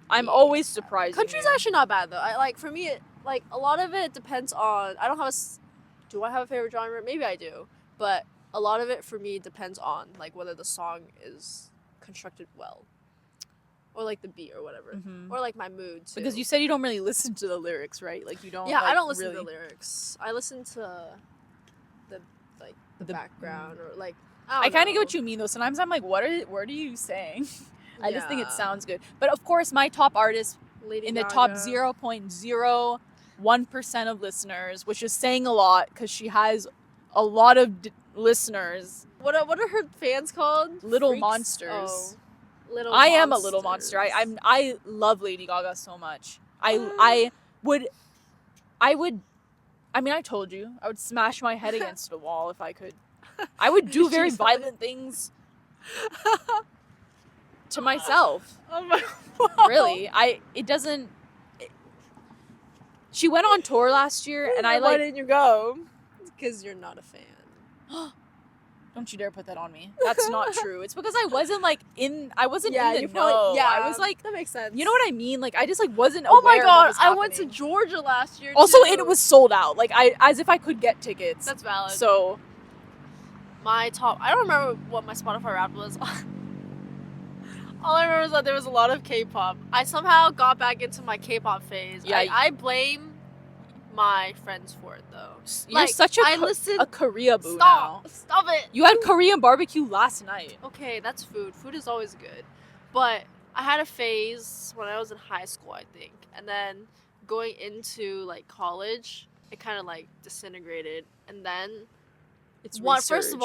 surprised. Country's actually not bad though. I like for me, like a lot of it depends on. I don't have do I have a favorite genre? Maybe I do, but a lot of it for me depends on like whether the song is constructed well, or like the beat or whatever, or like my mood too. Because you said you don't really listen to the lyrics, right? Like you don't. Yeah, like, I don't listen really... to the lyrics. I listen to the background or like. I kind of get what you mean though. Sometimes I'm like, what are you saying? I just think it sounds good. But of course, my top artist Lady in the Gaga. top 0.01% of listeners, which is saying a lot because she has a lot of listeners. What are her fans called? Little Freaks? monsters. Oh, little. I am a little monster. I love Lady Gaga so much. I mean, I told you I would smash my head against a wall if I could. I would do very violent things to myself. Oh my. Really, she went on tour last year, and Why didn't you go? Because you're not a fan. Don't you dare put that on me. That's not true. It's because I wasn't in the you know. probably. Yeah, I was like, that makes sense. you know what I mean? Like I just wasn't Oh my aware of god, what was I went to happening. Georgia last year. Also, too. it was sold out. Like as if I could get tickets. That's valid. So My top. I don't remember what my Spotify Wrapped was. All I remember is that there was a lot of K-pop. I somehow got back into my K-pop phase. Yeah, I blame my friends for it though. you're Like, such a koreaboo now. Stop it. You had Korean barbecue last night. Okay, that's food. Food is always good. But I had a phase when I was in high school, I think. And then going into like college, it kind of like disintegrated. And then It's first of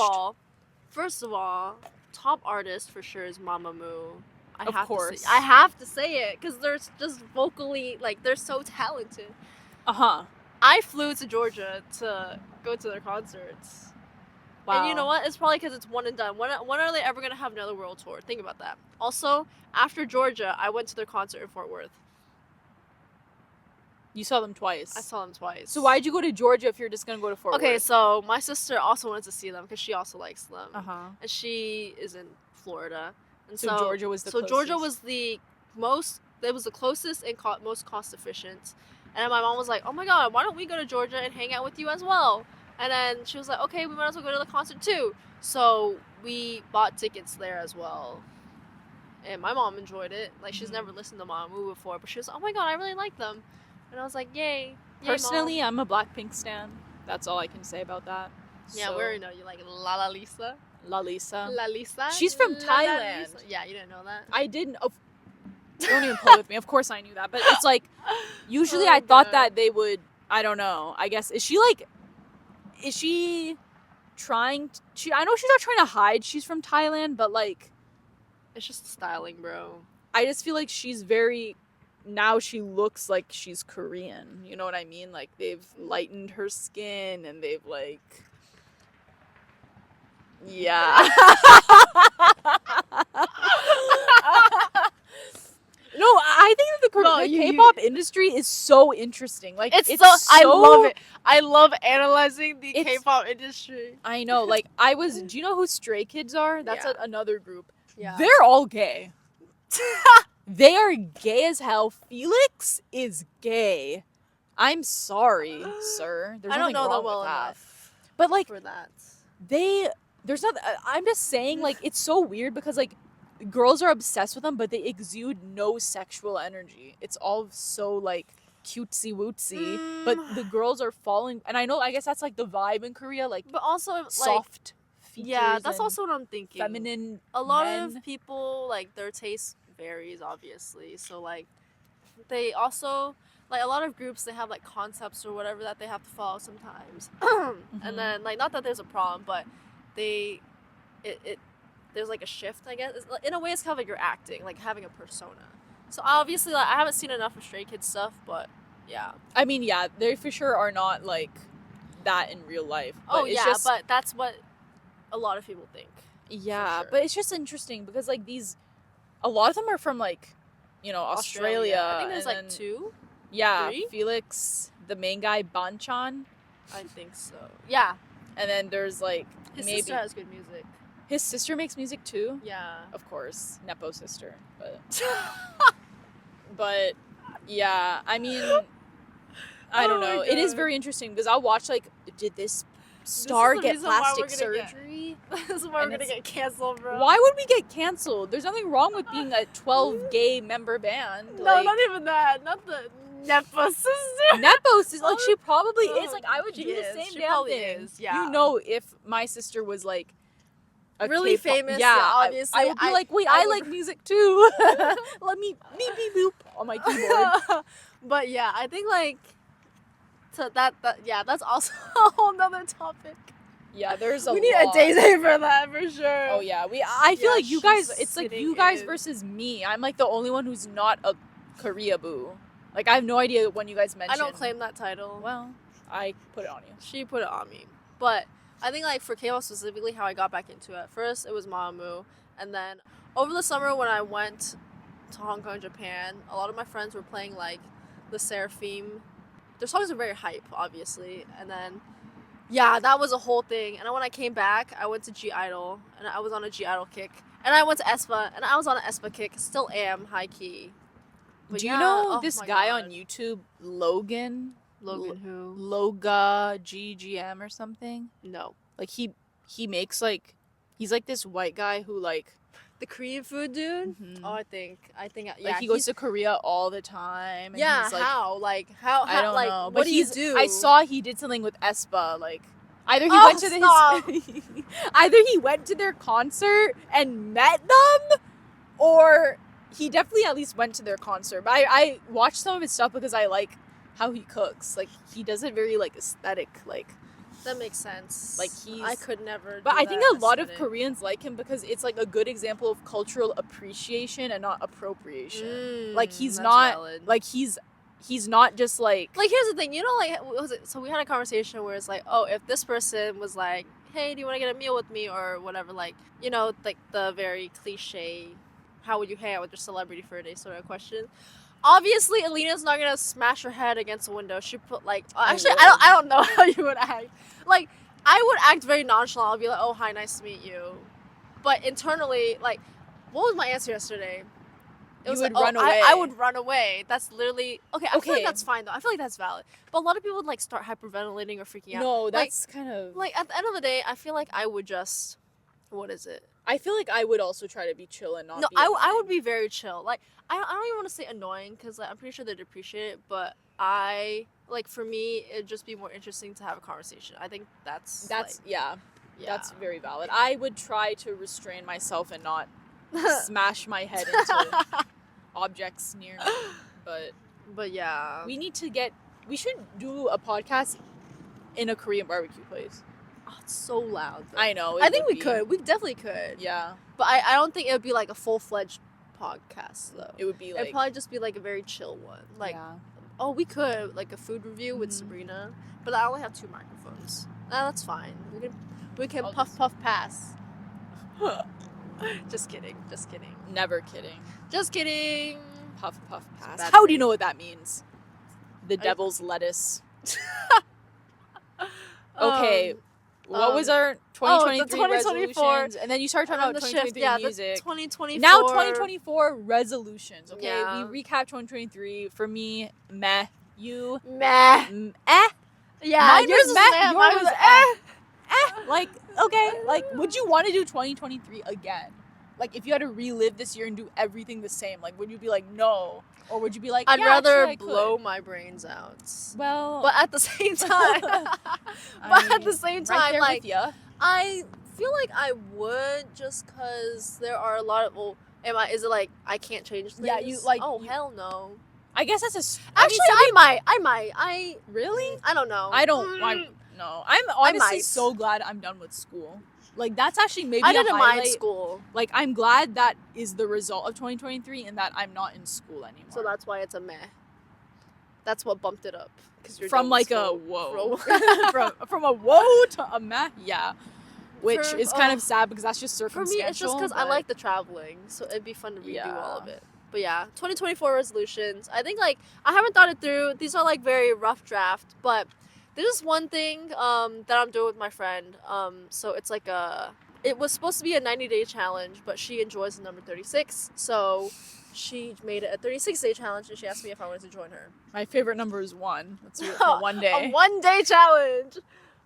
all, top artist for sure is Mamamoo. Of course. I have to say it because they're just vocally like they're so talented. I flew to Georgia to go to their concerts. Wow. And you know what? It's probably because it's one and done. When are they ever going to have another world tour? Think about that. Also, after Georgia, I went to their concert in Fort Worth. You saw them twice. I saw them twice. So why'd you go to Georgia if you're just gonna go to Fort Okay, Worth? so my sister also wanted to see them because she also likes them. And she is in Florida. And so Georgia was the So closest. Georgia was the closest and most cost efficient. And my mom was like, oh my god, why don't we go to Georgia and hang out with you as well? And then she was like, okay, we might as well go to the concert too. So we bought tickets there as well. And my mom enjoyed it. Like, she's never listened to Mamamoo before, but she was like, oh my god, I really like them. And I was like, yay. Personally, I'm a Blackpink stan. That's all I can say about that. Yeah, So, we already know you like La Lisa. La Lisa. La Lisa. She's from La Thailand. Lisa. Yeah, you didn't know that. I didn't. Don't even play with me. Of course I knew that. But it's like, usually Oh, I thought God. that they would, I don't know. I guess, is she trying, I know she's not trying to hide she's from Thailand, but like, It's just styling, bro. I just feel like now she looks like she's Korean. You know what I mean? Like, they've lightened her skin and they've like, yeah. No, I think that the K-pop industry is so interesting. Like, it's so, I love it. I love analyzing the K-pop industry. I know. Like, do you know who Stray Kids are? That's another group. Yeah. They're all gay. They are gay as hell. Felix is gay. I'm sorry, sir. There's nothing wrong with that. enough. But like, for that. there's not. I'm just saying, like, it's so weird because like, girls are obsessed with them, but they exude no sexual energy. It's all so like cutesy wootsy, but the girls are falling. And I guess that's like the vibe in Korea, like, but also soft features. Yeah, that's also what I'm thinking. Feminine. A lot men. of people, like, their taste varies, obviously. So like, they also, like, a lot of groups, they have like concepts or whatever that they have to follow sometimes. And then, like, not that there's a problem, but there's like a shift, I guess. In a way, it's kind of like you're acting, like having a persona. So obviously, like, I haven't seen enough of Stray Kids stuff, but yeah. I mean, yeah, they for sure are not like that in real life. But but that's what a lot of people think. Yeah, sure. but it's just interesting because like a lot of them are from like, Australia. I think there's like 2. Yeah, 3? Felix, the main guy, Banchan. I think so. Yeah. And then there's like His sister has good music. His sister makes music too? Yeah. Of course. Nepo sister. But yeah, I mean, I don't know. It is very interesting because I'll watch like, did this star get plastic surgery? This is why we're gonna get canceled, bro. Why would we get canceled? There's nothing wrong with being a 12 gay member band. No, not even that. Not the Nepo sister. Nepo sister. Like, she probably is. Like, I would do the same damn thing. Is, yeah. You know, if my sister was like a really K-pop, famous, obviously. I would be like, wait, I like music too. Let me beep beep boop on my keyboard. But yeah, I think like that's also a whole nother topic. Yeah, there's we need a day for that for sure. Oh yeah, I feel like you guys. It's like you guys versus me. I'm like the only one who's not a koreaboo. Like, I have no idea when you guys mentioned. I don't claim that title. Well, I put it on you. She put it on me. But I think like for K-pop specifically, how I got back into it. First, it was Mamamoo, and then over the summer when I went to Hong Kong, Japan, a lot of my friends were playing like the Seraphim. Their songs are very hype, obviously, and then. Yeah, that was a whole thing. And then when I came back, I went to G-Idol, and I was on a G-Idol kick. And I went to aespa, and I was on an aespa kick. Still am, high key. But do you know this guy on YouTube, Logan? Logan who? Loga GGM or something? No. Like, he makes, like, he's, like, this white guy who, like... The Korean food dude? Mm-hmm. Oh, I think, yeah. Like, he goes to Korea all the time. And yeah, he's, like, how? Like, how? I don't like, know. What but do you do? I saw he did something with aespa, like... Either he went to either he went to their concert and met them, or he definitely at least went to their concert. But I watched some of his stuff because I like how he cooks. Like, he does it very like aesthetic. Like, that makes sense. Like, I could never. But I think a lot of Koreans like him because it's like a good example of cultural appreciation and not appropriation. Like, he's not valid. Like he's not just like here's the thing, you know, like, what was it? So we had a conversation where it's like, oh, if this person was like, hey, do you want to get a meal with me or whatever, like, you know, like the very cliche, how would you hang out with your celebrity for a day sort of question. Obviously, Aleena's not gonna smash her head against a window. She put like, actually, I don't know how you would act. Like, I would act very nonchalant. I'll be like, oh, hi, nice to meet you. But internally, like, what was my answer yesterday? It was would like, run away. I would run away. That's literally okay. I feel like that's fine though. I feel like that's valid. But a lot of people would like start hyperventilating or freaking out. No, that's kind of like at the end of the day, I feel like I would just, what is it? I feel like I would also try to be chill and not. No, be I would be very chill. Like, I don't even want to say annoying because like, I'm pretty sure they'd appreciate it, but for me, it'd just be more interesting to have a conversation. I think that's yeah. That's very valid. I would try to restrain myself and not smash my head into objects near me. But yeah. We should do a podcast in a Korean barbecue place. Oh, it's so loud, though. I know. I think we could. We definitely could. Yeah. But I don't think it would be like a full-fledged podcast, though. It would be like... It'd probably just be like a very chill one. Like, oh, we could. Like a food review with Sabrina. But I only have 2 microphones. That's fine. We can puff pass. Just kidding. Never kidding. Just kidding. Puff pass. How do you know what that means? The devil's lettuce. Okay. What was our 2023 resolutions? And then you started talking about 2023 music. 2024. Now 2024 resolutions. Okay, Yeah. we recap 2023. For me, meh. You Meh. Yeah, mine yours was meh. Mine Yours was was Like, okay, like, would you want to do 2023 again? Like, if you had to relive this year and do everything the same, like, would you be like, no? Or would you be like, I'd yeah, rather actually, I could. blow my brains out. Well, But at the same time, right there like, with ya. I feel like I would, just because there are a lot of. Well, is it like I can't change things? Yeah, you, like, Oh, you- hell no. I guess that's Actually, I might. Really? I don't know. I don't. No, I'm honestly might. so glad I'm done with school. Like, that's actually maybe I didn't a mind highlight. school, Like, I'm glad that is the result of 2023 and that I'm not in school anymore. so that's why it's a meh. That's what bumped it up. Cause you're from done like with a school. whoa, from a whoa to a meh, yeah. Which For- is kind of sad because that's just For circumstantial. me, it's just because I but- like the traveling, so it'd be fun to redo Yeah. all of it. But yeah, 2024 resolutions. I think like I haven't thought it through. These are like very rough draft, but there's just one thing that I'm doing with my friend. So it's like it was supposed to be a 90-day challenge, but she enjoys the number 36, so she made it a 36-day challenge, and she asked me if I wanted to join her. My favorite number is 1. Let's do it for one day. A 1-day challenge.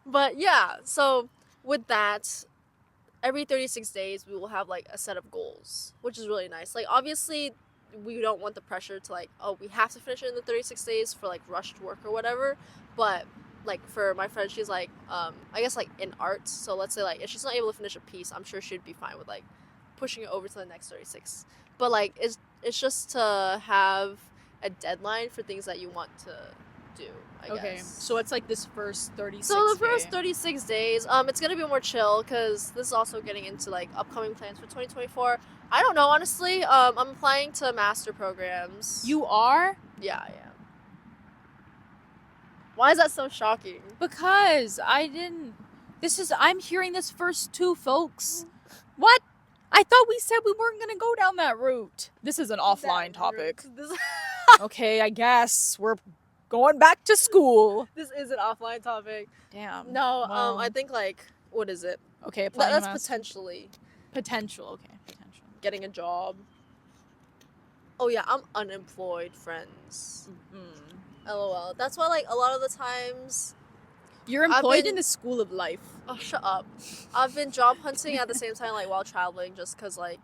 But yeah, so with that, every 36 days we will have like a set of goals, which is really nice. Like, obviously we don't want the pressure to like, oh, we have to finish it in the 36 days for like rushed work or whatever. But like for my friend, she's like I guess like in art, so let's say like if she's not able to finish a piece, I'm sure she'd be fine with like pushing it over to the next 36. But like it's just to have a deadline for things that you want to do, I guess. Okay, so it's like this first 36 So the first day. 36 days, it's gonna be more chill because this is also getting into like upcoming plans for 2024. I don't know, honestly. I'm applying to master programs. You are? Yeah, I am. Why is that so shocking? Because I'm hearing this first too, folks. What? I thought we said we weren't going to go down that route. This is an offline topic. Okay, I guess we're going back to school. This is an offline topic. Damn. No, Well, I think like, what is it? Okay, applying That's master- potentially potential. Okay, potential. getting a job. Oh yeah, I'm unemployed, friends. LOL. That's why like a lot of the times. You're employed been- in the school of life. Oh, shut up. I've been job hunting at the same time, like, while traveling, just because, like,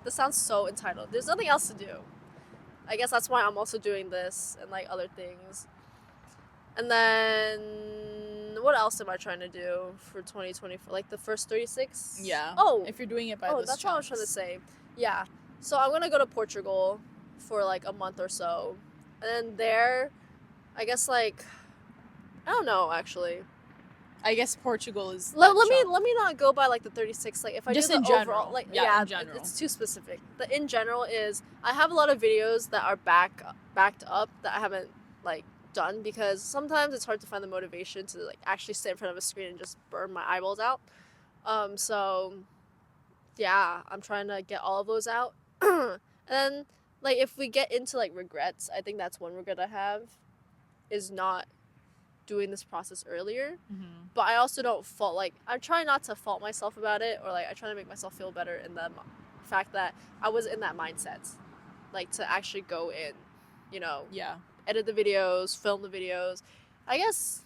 this sounds so entitled. There's nothing else to do. I guess that's why I'm also doing this and, like, other things. And then, what else am I trying to do for 2024? Like, the first 36? Yeah. Oh, If you're doing it by that's what I was trying to say. Yeah. So I'm going to go to Portugal for, like, a month or so. And then there, I guess, like, I don't know, actually. I guess Portugal is. Let me not go by like the 36. Like if I Just do the in general. overall, like Yeah, in general. it's too specific. The in general is I have a lot of videos that are backed up that I haven't like done because sometimes it's hard to find the motivation to like actually sit in front of a screen and just burn my eyeballs out. So yeah, I'm trying to get all of those out. And then like if we get into like regrets, I think that's one regret I have is not doing this process earlier. But I also don't fault, like, I try not to fault myself about it, or, like, I try to make myself feel better in the fact that I was in that mindset, like, to actually go in, you know, Yeah. edit the videos, film the videos. I guess,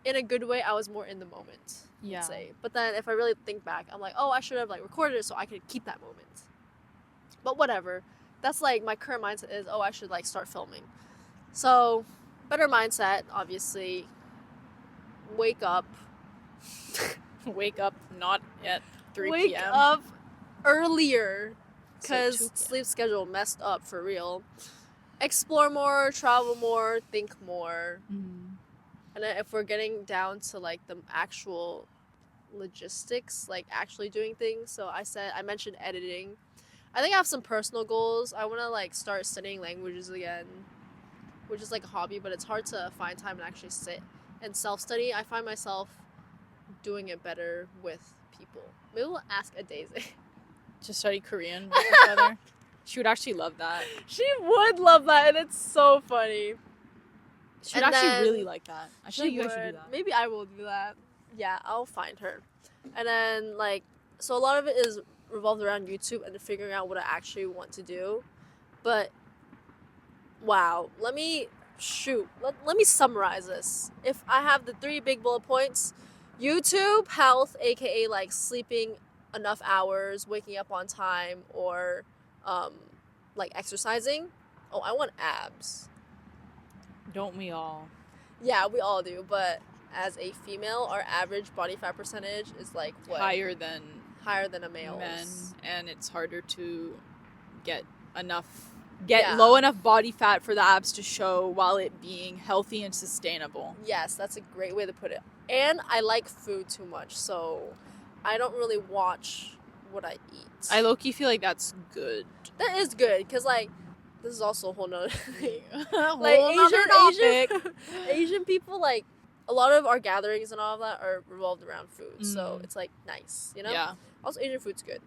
in a good way, I was more in the moment, Yeah. I'd say. But then, if I really think back, I'm like, oh, I should have, like, recorded it so I could keep that moment. But whatever. That's, like, my current mindset is, oh, I should, like, start filming. So, better mindset, obviously. Wake up. Wake up not at 3 Wake p.m. up earlier So because 2 p.m. sleep schedule messed up for real. Explore more, travel more, think more. Mm. And then if we're getting down to like the actual logistics, like actually doing things, so I mentioned editing. I think I have some personal goals. I want to like start studying languages again, which is like a hobby, but it's hard to find time and actually sit and self-study. I find myself doing it better with people. Maybe we'll ask a Daisy. To study Korean with each other. She would actually love that. She would love that, and it's so funny. She would actually really like that. I feel like you guys should do that. Maybe I will do that. Yeah, I'll find her. And then, like, so a lot of it is revolved around YouTube and figuring out what I actually want to do. But, wow, let me summarize this. If I have the 3 big bullet points, YouTube, health, aka like sleeping enough hours, waking up on time, or like exercising. Oh, I want abs. Don't we all? Yeah, we all do, but as a female, our average body fat percentage is like what? Higher than a male's. men, and it's harder to get Yeah. low enough body fat for the abs to show while it being healthy and sustainable. Yes, that's a great way to put it. And I like food too much, so I don't really watch what I eat. I low-key feel like that's good. That is good, because like this is also a whole nother thing. Like Asian people, like a lot of our gatherings and all of that are revolved around food, so it's like nice, you know. Yeah. Also, Asian food's good.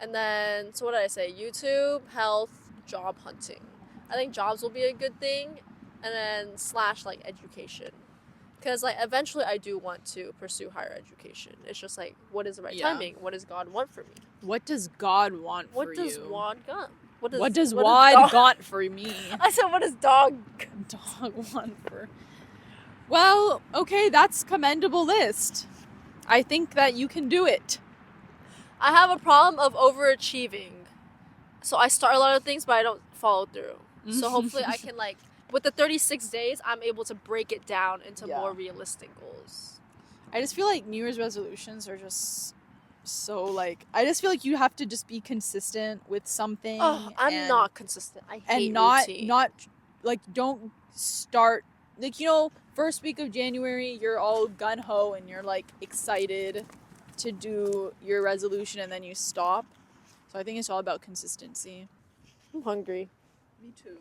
And then, so what did I say? YouTube, health, job hunting. I think jobs will be a good thing, and then / like education, because like eventually I do want to pursue higher education. It's just like, what is the right timing? What does God want for me? What does God want for you? What does God want? What does God got for me? I said, what does dog want for? Well, okay, that's commendable list. I think that you can do it. I have a problem of overachieving. So I start a lot of things, but I don't follow through. So hopefully I can, like, with the 36 days, I'm able to break it down into more realistic goals. I just feel like New Year's resolutions are just so, like, I just feel like you have to just be consistent with something. Oh, I'm not consistent. I hate routine. not, like, don't start, like, you know, first week of January, you're all gun-ho and you're, like, excited to do your resolution and then you stop. So I think it's all about consistency. I'm hungry. Me too.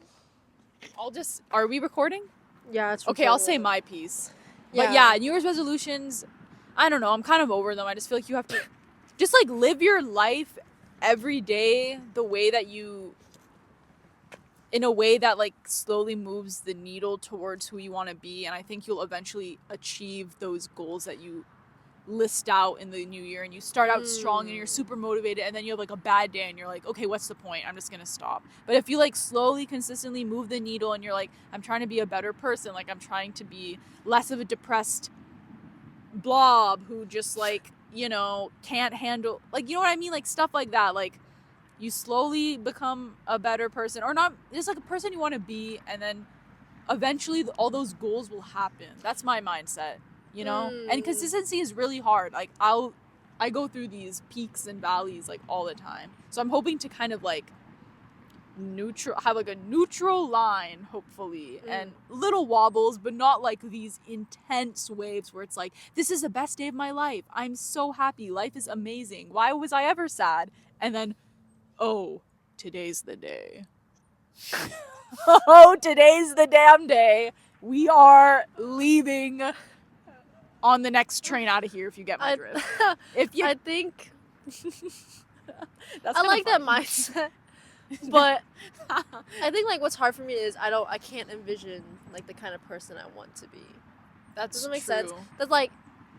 Are we recording? Yeah, it's recording. Okay, I'll say my piece. Yeah. But yeah, New Year's resolutions, I don't know, I'm kind of over them. I just feel like you have to just like live your life every day the way that in a way that like slowly moves the needle towards who you want to be. And I think you'll eventually achieve those goals that you list out in the new year, and you start out strong and you're super motivated, and then you have like a bad day and you're like, okay, what's the point? I'm just gonna stop. But if you like slowly, consistently move the needle and you're like, I'm trying to be a better person, like I'm trying to be less of a depressed blob who just like, you know, can't handle, like, you know what I mean, like stuff like that, like you slowly become a better person, or not just like a person you want to be, and then eventually all those goals will happen. That's my mindset. You know, and consistency is really hard. Like I go through these peaks and valleys like all the time. So I'm hoping to kind of like have like a neutral line, hopefully, and little wobbles, but not like these intense waves where it's like, this is the best day of my life. I'm so happy. Life is amazing. Why was I ever sad? And then, oh, today's the day. Oh, today's the damn day. We are leaving on the next train out of here, if you get my drift. I think I like that mindset, but I think like what's hard for me is I can't envision like the kind of person I want to be. That doesn't make sense. That's like,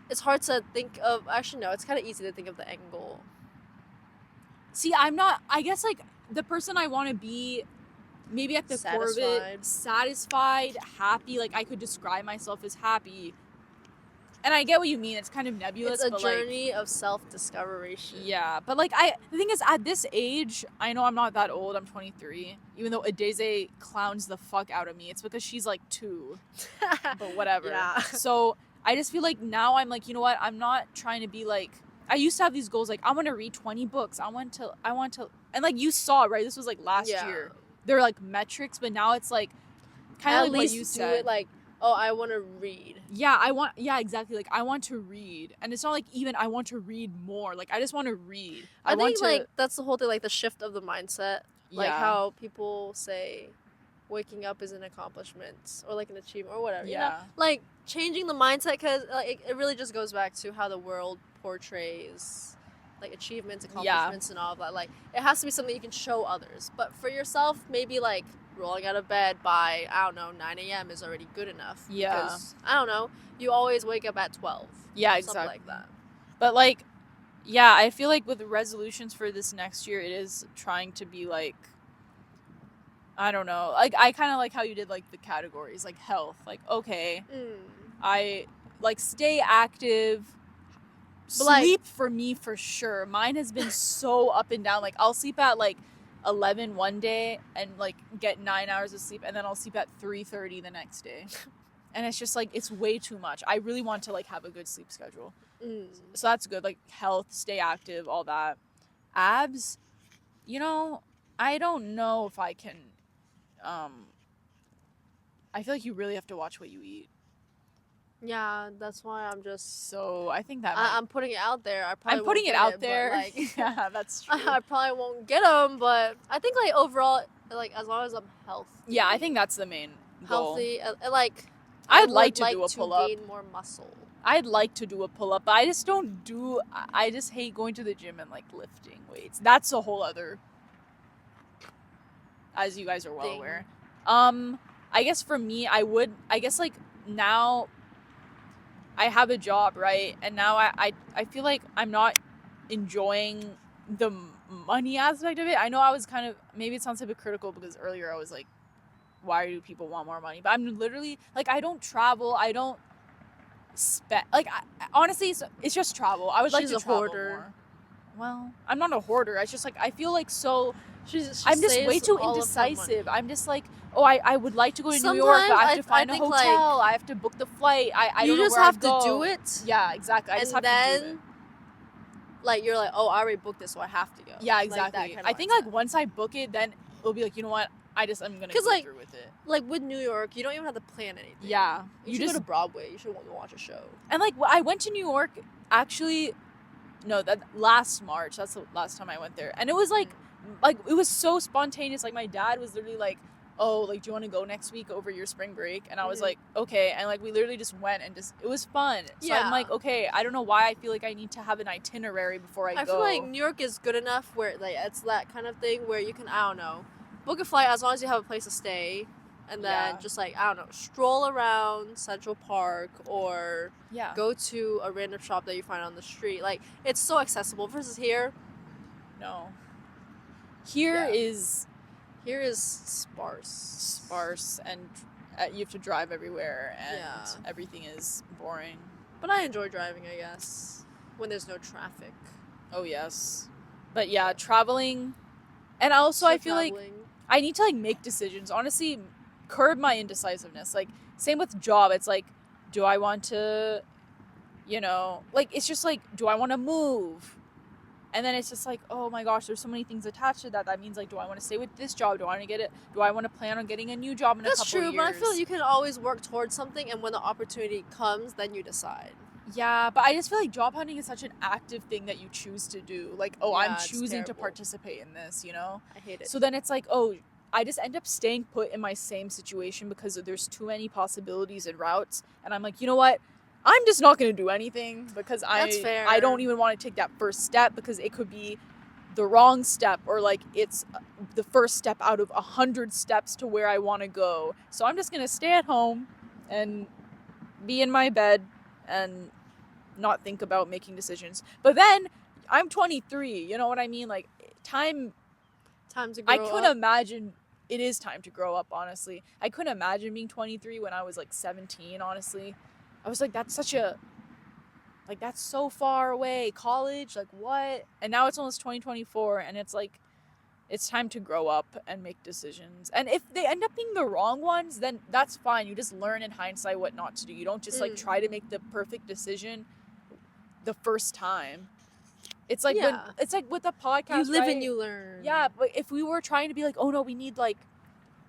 it's hard to think of. Actually, no, it's kind of easy to think of the end goal. See, I guess like the person I want to be, maybe at the core of it, satisfied, happy. Like I could describe myself as happy. And I get what you mean. It's kind of nebulous. It's a journey of self-discovery. Yeah, but like the thing is, at this age, I know I'm not that old. I'm 23. Even though Adeze clowns the fuck out of me, it's because she's like 2. But whatever. Yeah. So I just feel like now I'm like, you know what? I'm not trying to be like. I used to have these goals like I want to read 20 books. I want to, and like you saw, right? This was like last year. They're like metrics, but now it's like kind of like what you said. Do it like, oh, I want to read. Yeah, exactly. Like, I want to read. And it's not like even I want to read more. Like, I just want to read. I think, like, that's the whole thing, like, the shift of the mindset. Like, how people say waking up is an accomplishment or, like, an achievement or whatever. Yeah. You know? Like, changing the mindset, because like, it really just goes back to how the world portrays, like, achievements, accomplishments, and all of that. Like, it has to be something you can show others. But for yourself, maybe, like, rolling out of bed by, I don't know, 9 a.m. is already good enough. Yeah. Because, I don't know, you always wake up at 12. Yeah, exactly. Something like that. But, like, yeah, I feel like with the resolutions for this next year, it is trying to be, like, I don't know. Like, I kind of like how you did, like, the categories. Like, health. Like, okay, I, like, stay active. Sleep for me, for sure. Mine has been so up and down. Like, I'll sleep at, like, 11 one day and like get 9 hours of sleep, and then I'll sleep at 3:30 the next day. And it's just like, it's way too much. I really want to like have a good sleep schedule. So that's good. Like, health, stay active, all that. Abs, you know, I don't know if I can. I feel like you really have to watch what you eat. Yeah, that's why I'm just. So I think that I'm putting it out there. I'm putting it out there. Like, yeah, that's true. I probably won't get them, but I think like overall, like as long as I'm healthy. Yeah, I think that's the main goal. Healthy, like. I'd like to do a pull-up. Gain more muscle. I'd like to do a pull-up, but I just don't do. I just hate going to the gym and like lifting weights. That's a whole other. As you guys are well aware. I guess for me, I guess like now. I have a job, right? And now I feel like I'm not enjoying the money aspect of it. I know I was kind of, maybe it sounds hypocritical because earlier I was like, why do people want more money? But I'm literally, like, I don't travel. I don't spend, like, honestly, it's just travel. I would like to travel more. Well, I'm not a hoarder. It's just like, I feel like so, I'm just way too indecisive. I'm just like, oh, I would like to go to New York, but I have to find a hotel. I have to book the flight. I don't know where I'd go. You just have to do it. Yeah, exactly. I just have to do it. Like, you're like, oh, I already booked this, so I have to go. Yeah, exactly. Like, I think, like, once I book it, then it'll be like, you know what? I'm going to go through with it. Like, with New York, you don't even have to plan anything. Yeah. You should go to Broadway. You should want to watch a show. And, like, I went to New York, actually, no, that last March. That's the last time I went there. And it was, like, it was so spontaneous. Like, my dad was literally like, oh, like, do you want to go next week over your spring break? And I was like, okay. And, like, we literally just went and it was fun. So I'm like, okay, I don't know why I feel like I need to have an itinerary before I go. I feel like New York is good enough where, like, it's that kind of thing where you can, I don't know, book a flight as long as you have a place to stay. And then just, like, I don't know, stroll around Central Park or go to a random shop that you find on the street. Like, it's so accessible versus here. No. Here is sparse, and you have to drive everywhere, and everything is boring. But I enjoy driving, I guess, when there's no traffic. Oh yes, but yeah, traveling, and also I feel like I need to like make decisions. Honestly, curb my indecisiveness. Like, same with job. It's like, do I want to, like, it's just like, do I want to move? And then it's just like, oh my gosh, there's so many things attached to that. That means, like, do I want to stay with this job? Do I want to get it? Do I want to plan on getting a new job in a couple of years? That's true, but I feel like you can always work towards something, and when the opportunity comes, then you decide. Yeah, but I just feel like job hunting is such an active thing that you choose to do. Like, oh, I'm choosing to participate in this, I hate it. So then it's like, oh, I just end up staying put in my same situation because there's too many possibilities and routes. And I'm like, you know what? I'm just not going to do anything because I don't even want to take that first step because it could be the wrong step, or like it's the first step out of 100 steps to where I want to go. So I'm just going to stay at home and be in my bed and not think about making decisions. But then I'm 23, you know what I mean? Like, time to grow up. I couldn't imagine. It is time to grow up, honestly. I couldn't imagine being 23 when I was like 17, honestly. I was like, that's such a Like, that's so far away. College, like, what? And now it's almost 2024, and it's like, it's time to grow up and make decisions. And if they end up being the wrong ones, then that's fine. You just learn in hindsight what not to do. You don't just, like, try to make the perfect decision the first time. It's like it's like with the podcast, you live right? and you learn. Yeah, but if we were trying to be like, oh no, we need like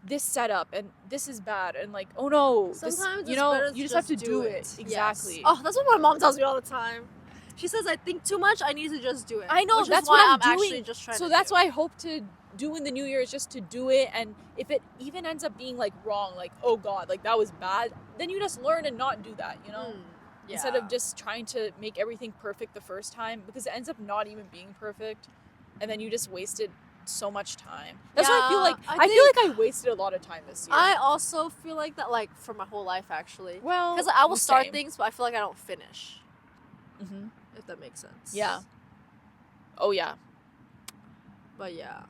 this setup and this is bad, and like, oh no, sometimes this, you know, you just have to do it. Exactly. Yes. Oh, that's what my mom tells me all the time. She says I think too much. I need to just do it. I know, which that's is why what I'm doing. Actually just trying so to that's do. what I hope to do in the new year, is just to do it. And if it even ends up being like wrong, like, oh god, like that was bad, then you just learn and not do that, you know. Yeah. Instead of just trying to make everything perfect the first time, because it ends up not even being perfect, and then you just wasted so much time. That's why I feel like I wasted a lot of time this year. I also feel like that, like, for my whole life, actually. Well, because I will start things, but I feel like I don't finish. Mm-hmm. If that makes sense. Yeah. Oh yeah. But yeah.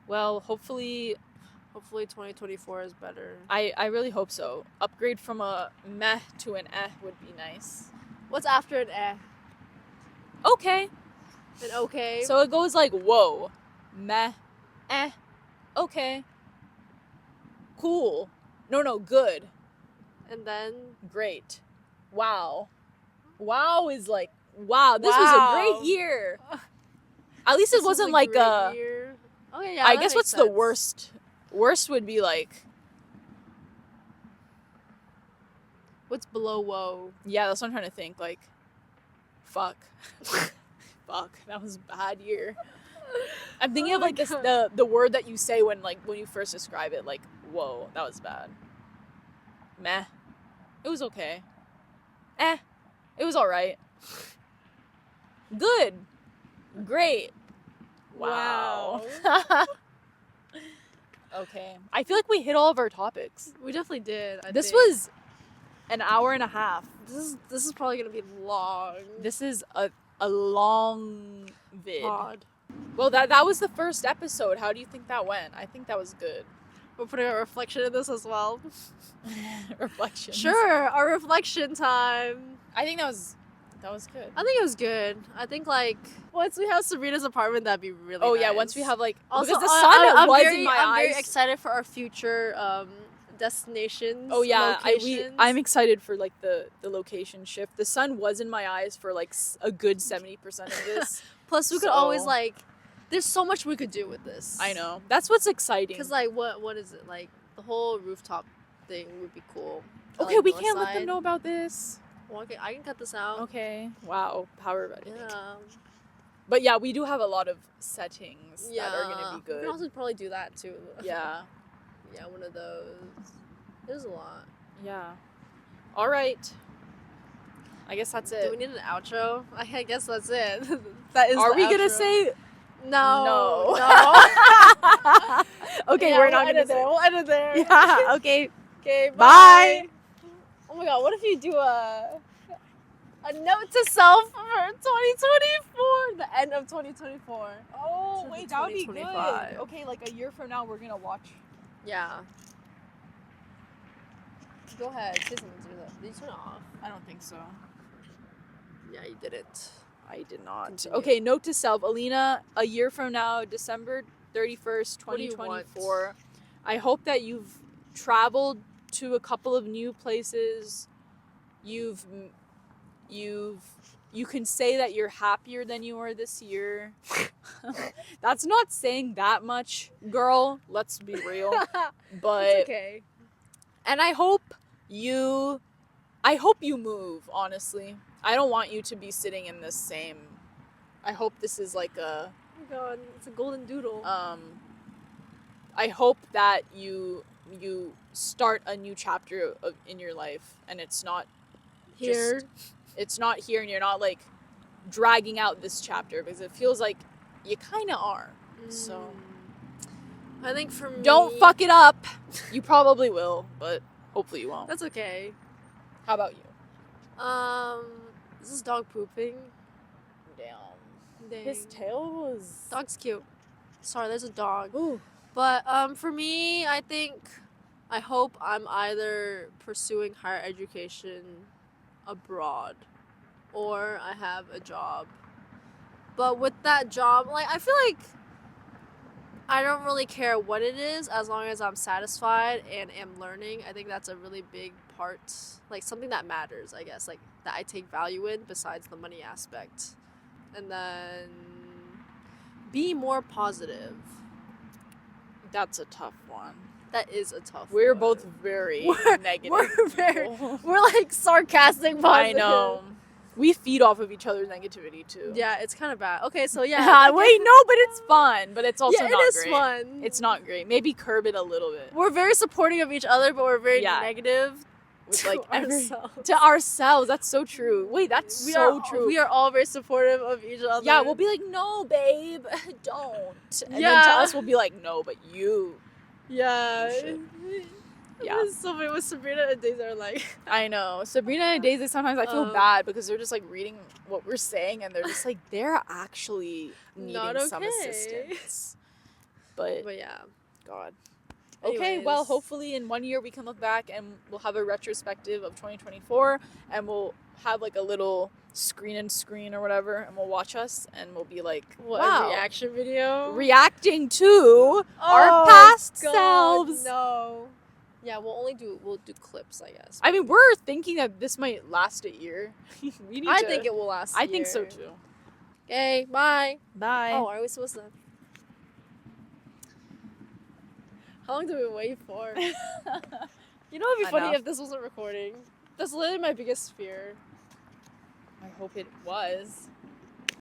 Well, hopefully 2024 is better. I really hope so. Upgrade from a meh to an eh would be nice. What's after an eh? Okay. An okay. So it goes like, whoa, meh, eh, okay, cool, no, good, and then great, wow. Wow is like, wow, this was a great year. At least it wasn't like a year. Okay, yeah. I guess what's sense. the worst? Worst would be like, what's below whoa? Yeah, that's what I'm trying to think. Like, fuck. Fuck, that was a bad year. I'm thinking of like this, the word that you say when you first describe it, like, whoa, that was bad. Meh. It was okay. Eh. It was alright. Good. Great. Wow. Okay. I feel like we hit all of our topics. We definitely did. This was an hour and a half. This is probably gonna be long. This is a long vid. Pod. Well, that was the first episode. How do you think that went? I think that was good. We're putting a reflection in this as well. Reflection. Sure, our reflection time. I think that was good. I think it was good. I think like once we have Sabrina's apartment, that'd be really nice. Yeah, once we have like also, because the sun I'm was very, in my I'm eyes. very excited for our future destinations. Oh yeah, locations. I'm excited for like the location shift. The sun was in my eyes for like a good 70% of this. Plus, we could always like. There's so much we could do with this. I know. That's what's exciting. Because like, what is it like? The whole rooftop thing would be cool. Okay, we can't let them know about this. Well, okay, I can cut this out. Okay. Wow. Power of editing. Yeah. But yeah, we do have a lot of settings that are gonna be good. We can also probably do that too. Yeah. Yeah, one of those. There's a lot. Yeah. All right. I guess that's it. Do we need an outro? I guess that's it. That is. Are we outro. gonna say? No. Okay, yeah, we're not gonna gonna say. say. We'll edit there. Yeah. Okay. Okay. Bye. Oh my god, what if you do a note to self for 2024, the end of 2024? Oh, To wait, the that would be good. 2025. Okay, like a year from now, we're gonna watch. Yeah. Go ahead, say something to that. Did you turn it off? I don't think so. Yeah, you didn't. I did not. Continue. Okay, note to self. Aleena, a year from now, December 31st, 2024. I hope that you've traveled to a couple of new places. You can say that you're happier than you were this year. That's not saying that much, girl. Let's be real. But it's okay. And I hope you move, honestly. I don't want you to be sitting in this same. I hope this is like a. Oh my god, it's a golden doodle. I hope that you start a new chapter in your life, and it's not here. It's not here, and you're not like dragging out this chapter, because it feels like you kind of are. So I think for me, don't fuck it up. You probably will, but hopefully you won't. That's okay. How about you? Is this dog pooping? Damn. Dang. His tail was. Dog's cute. Sorry, there's a dog. Ooh. But for me, I hope I'm either pursuing higher education abroad or I have a job. But with that job, like, I feel like I don't really care what it is as long as I'm satisfied and am learning. I think that's a really big part, like something that matters, I guess, like that I take value in besides the money aspect. And then be more positive. That's a tough one. That is a tough We're one. both very negative. We're like sarcastic positive. I know. We feed off of each other's negativity too. Yeah, it's kind of bad. Okay, so yeah. Wait, no, but it's fun. But it's also yeah, not it is great. fun. It's not great. Maybe curb it a little bit. We're very supporting of each other, but we're very negative With to like ourselves. To ourselves. That's so true. Wait, that's true. We are all very supportive of each other. Yeah, we'll be like, no, babe, don't. And Yeah. then to us, we'll be like, no, but you. Yeah. Yeah. It was so funny with Sabrina and Daisy are like. I know. Sabrina and Daisy, sometimes I feel bad because they're just like reading what we're saying and they're just like, they're actually needing some assistance. But yeah. God. Anyways. Okay, well, hopefully in 1 year we can look back and we'll have a retrospective of 2024 and we'll have like a little screen or whatever and we'll watch us and we'll be like, wow. A reaction video? Reacting to our past selves. No. Yeah, we'll do clips, I guess. I mean, we're thinking that this might last a year. I think it will last a year. I think so too. Okay, bye. Bye. Oh, are we supposed to? How long do we wait for? You know, it'd be funny if this wasn't recording. That's literally my biggest fear. I hope it was.